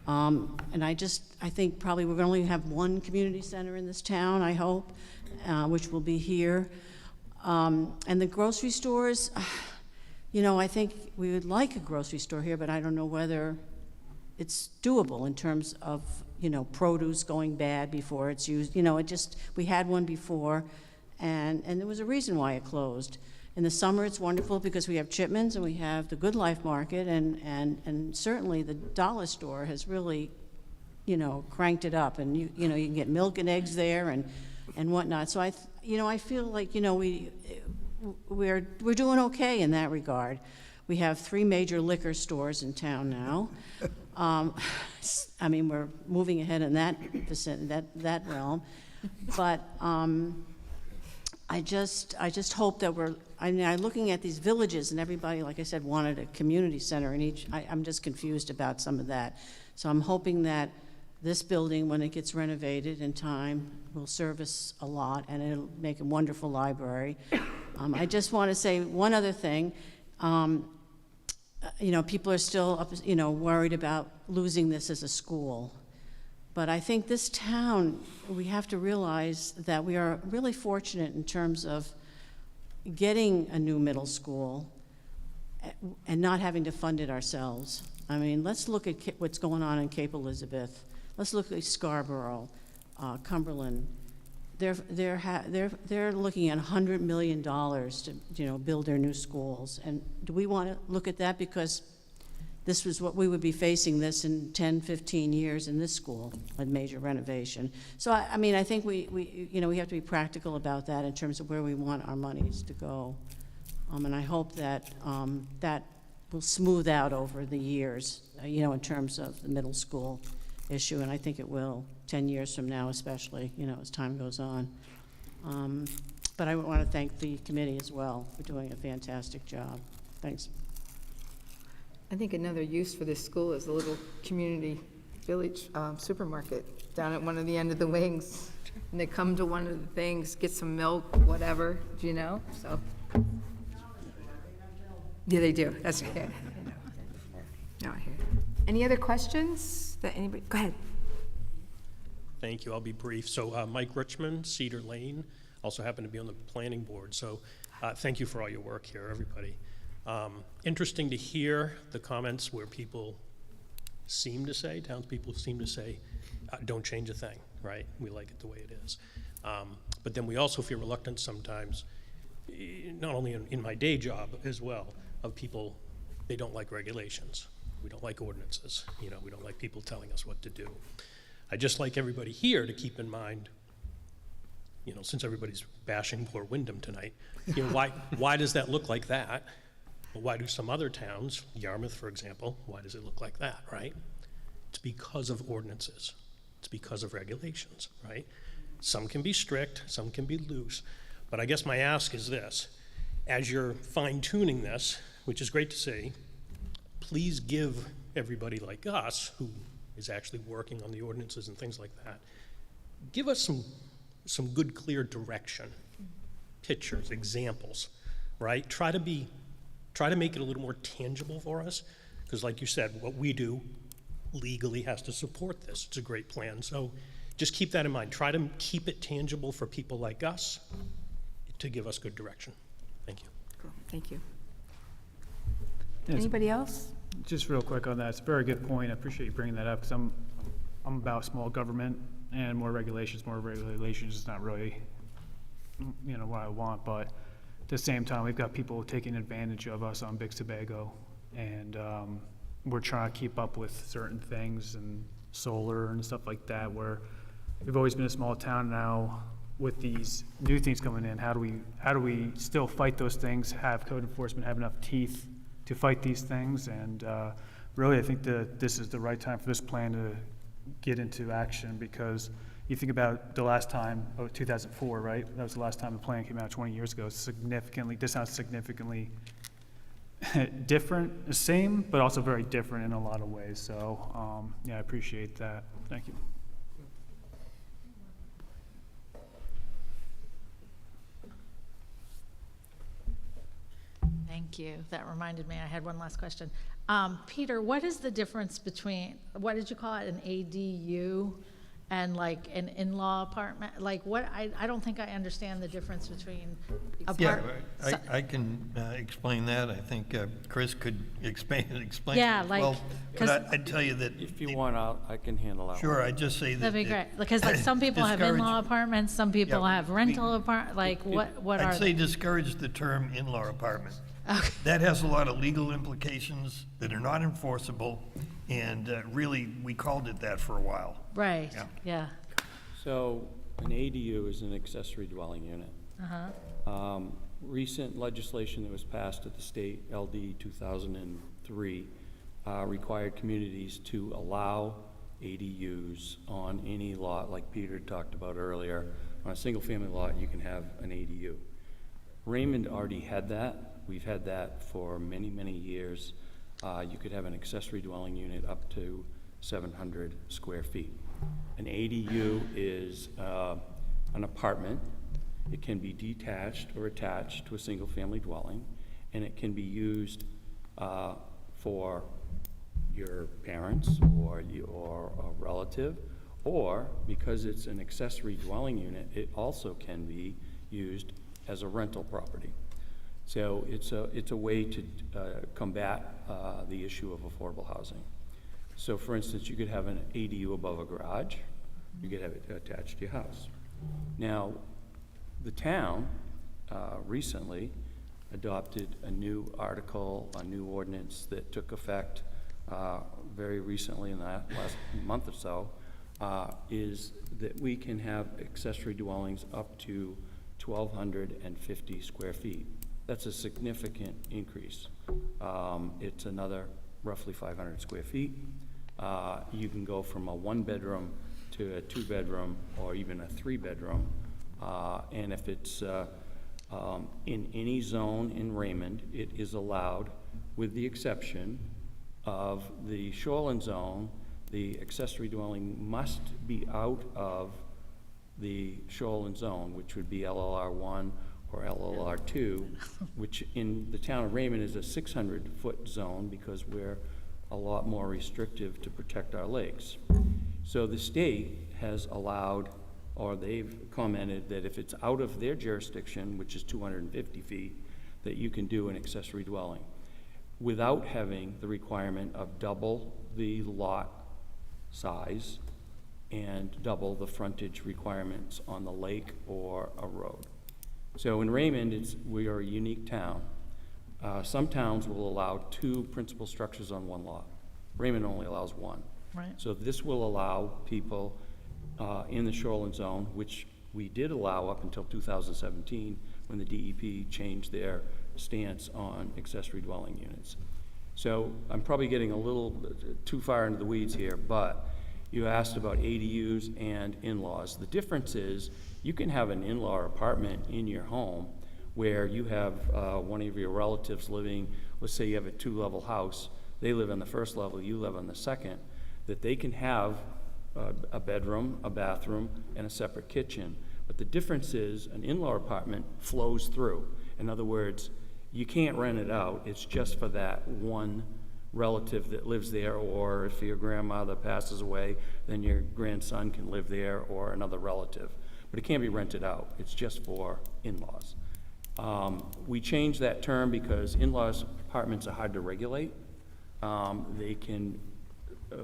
And I think probably we're going to only have one community center in this town, I hope, which will be here. And the grocery stores, I think we would like a grocery store here, but I don't know whether it's doable in terms of, produce going bad before it's used. We had one before, and there was a reason why it closed. In the summer, it's wonderful because we have Chipman's and we have the Good Life Market, and certainly the dollar store has really, cranked it up. And you can get milk and eggs there and whatnot. So I feel like we're doing okay in that regard. We have 3 major liquor stores in town now. We're moving ahead in that realm, but I just hope that I'm looking at these villages, and everybody, like I said, wanted a community center in each. I'm just confused about some of that. So I'm hoping that this building, when it gets renovated in time, will service a lot, and it'll make a wonderful library. I just want to say one other thing. people are still, worried about losing this as a school. But I think this town, we have to realize that we are really fortunate in terms of getting a new middle school and not having to fund it ourselves. I mean, let's look at what's going on in Cape Elizabeth. Let's look at Scarborough, Cumberland. They're looking at $100 million to, build their new schools. And do we want to look at that because this was what we would be facing this in 10, 15 years in this school, a major renovation. So, I think we have to be practical about that in terms of where we want our monies to go. And I hope that that will smooth out over the years, in terms of the middle school issue, and I think it will, 10 years from now especially, as time goes on. But I want to thank the committee as well for doing a fantastic job. Thanks. I think another use for this school is a little community village supermarket down at one of the end of the wings. And they come to one of the things, get some milk, whatever, so. Yeah, they do, that's right. No, I hear you. Any other questions that anybody, go ahead. Thank you, I'll be brief. So Mike Richmond, Cedar Lane, also happen to be on the planning board. So thank you for all your work here, everybody. Interesting to hear the comments where people seem to say, townspeople seem to say, don't change a thing, right? We like it the way it is. But then we also feel reluctant sometimes, not only in my day job as well, of people, they don't like regulations. We don't like ordinances. We don't like people telling us what to do. I just like everybody here to keep in mind, since everybody's bashing poor Wyndham tonight, why does that look like that? Well, why do some other towns, Yarmouth, for example, why does it look like that, right? It's because of ordinances. It's because of regulations, right? Some can be strict, some can be loose. But I guess my ask is this. As you're fine-tuning this, which is great to see, please give everybody like us, who is actually working on the ordinances and things like that, give us some good, clear direction, pictures, examples, right? Try to make it a little more tangible for us, because like you said, what we do legally has to support this. It's a great plan. So just keep that in mind. Try to keep it tangible for people like us to give us good direction. Thank you. Cool. Thank you. Yes. Anybody else? Just real quick on that, it's a very good point. I appreciate you bringing that up because I'm about small government and more regulations is not really, what I want. But at the same time, we've got people taking advantage of us on Big Sebago, and we're trying to keep up with certain things and solar and stuff like that. Where we've always been a small town now. With these new things coming in, how do we still fight those things? Have code enforcement have enough teeth to fight these things? And really, I think that this is the right time for this plan to get into action, because you think about the last time, 2004, right? That was the last time the plan came out 20 years ago. This sounds significantly different, the same, but also very different in a lot of ways. So I appreciate that. Thank you. Thank you. That reminded me, I had one last question. Peter, what is the difference between, what did you call it, an ADU and like an in-law apartment? Like what, I don't think I understand the difference between Yeah, I can explain that. I think Chris could explain Yeah, it as like, well. But I'd tell you that. If you want, I can handle that. Sure, I'd just say that. That'd be great, because like some people have in-law apartments, some people Yeah, have rental apartment, like what are I'd say they? discourage the term in-law apartment. Okay. That has a lot of legal implications that are not enforceable, and really, we called it that for a while. Right, Yeah. yeah. So an ADU is an accessory dwelling unit. Uh-huh. Recent legislation that was passed at the state, LD 2003, required communities to allow ADUs on any lot, like Peter talked about earlier. On a single-family lot, you can have an ADU. Raymond already had that. We've had that for many, many years. You could have an accessory dwelling unit up to 700 square feet. An ADU is an apartment. It can be detached or attached to a single-family dwelling, and it can be used for your parents or your relative, or because it's an accessory dwelling unit, it also can be used as a rental property. So it's a way to combat the issue of affordable housing. So for instance, you could have an ADU above a garage, you could have it attached to your house. Now, the town recently adopted a new article, a new ordinance that took effect very recently in the last month or so, is that we can have accessory dwellings up to 1,250 square feet. That's a significant increase. It's another roughly 500 square feet. You can go from a 1-bedroom to a 2-bedroom or even a 3-bedroom. And if it's in any zone in Raymond, it is allowed, with the exception of the shoreline zone. The accessory dwelling must be out of the shoreline zone, which would be LLR1 or LLR2, which in the town of Raymond is a 600-foot zone because we're a lot more restrictive to protect our lakes. So the state has allowed, or they've commented that if it's out of their jurisdiction, which is 250 feet, that you can do an accessory dwelling without having the requirement of double the lot size and double the frontage requirements on the lake or a road. So in Raymond, we are a unique town. Some towns will allow 2 principal structures on 1 lot. Raymond only allows 1. Right. So this will allow people in the shoreline zone, which we did allow up until 2017 when the DEP changed their stance on accessory dwelling units. So I'm probably getting a little too far into the weeds here, but you asked about ADUs and in-laws. The difference is you can have an in-law apartment in your home where you have one of your relatives living, let's say you have a 2-level house, they live on the 1st level, you live on the 2nd, that they can have a bedroom, a bathroom, and a separate kitchen. But the difference is an in-law apartment flows through. In other words, you can't rent it out. It's just for that one relative that lives there, or if your grandmother passes away, then your grandson can live there, or another relative. But it can't be rented out. It's just for in-laws. We changed that term because in-laws apartments are hard to regulate. They can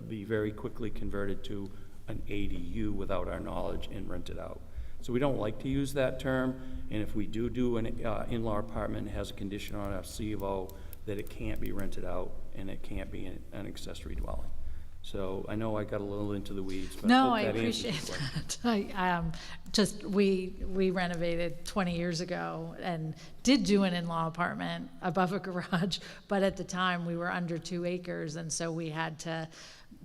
be very quickly converted to an ADU without our knowledge and rented out. So we don't like to use that term, and if we do an in-law apartment, it has a condition on our C of O that it can't be rented out and it can't be an accessory dwelling. So I know I got a little into the weeds, but No, hope I that answers your appreciate question. that. We renovated 20 years ago and did do an in-law apartment above a garage, but at the time we were under 2 acres, and so we had to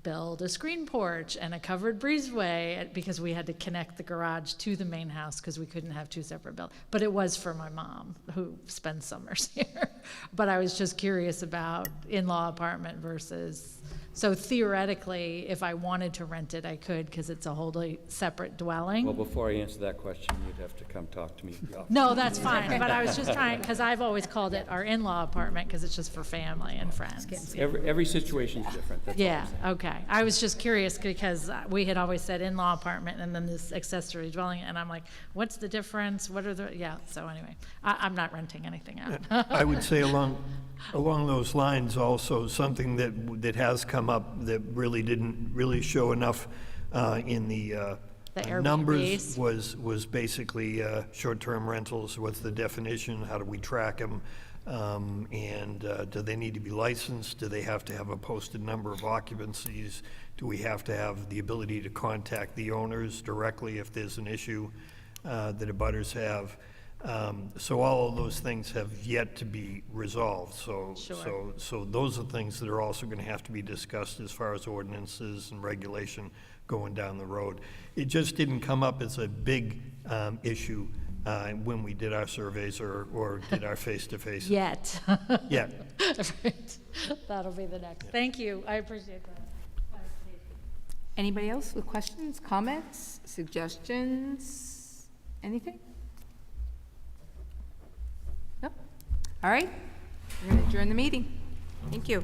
build a screen porch and a covered breezeway because we had to connect the garage to the main house because we couldn't have 2 separate buildings. But it was for my mom who spends summers here. But I was just curious about in-law apartment versus, so theoretically, if I wanted to rent it, I could because it's a wholly separate dwelling. Well, before I answer that question, you'd have to come talk to me. No, that's fine, but I was just trying, because I've always called it our in-law apartment because it's just for family and friends. Every situation's different, that's all I'm Yeah, saying. okay. I was just curious because we had always said in-law apartment and then this accessory dwelling, and I'm like, what's the difference? What are the, yeah, so anyway, I'm not renting anything out. I would say along those lines also, something that has come up that really didn't really show enough in the Airbnbs. numbers was basically short-term rentals. What's the definition? How do we track them? And do they need to be licensed? Do they have to have a posted number of occupancies? Do we have to have the ability to contact the owners directly if there's an issue that abutters have? So all of those things have yet to be resolved. So those are things that are also going to have to be discussed as far as ordinances and regulation going down the road. It just didn't come up as a big issue when we did our surveys or did our face-to-face. Yet. Yeah. Right. That'll be the next. Thank you. I appreciate that. Anybody else with questions, comments, suggestions, anything? No? All right, we're going to adjourn the meeting. Thank you.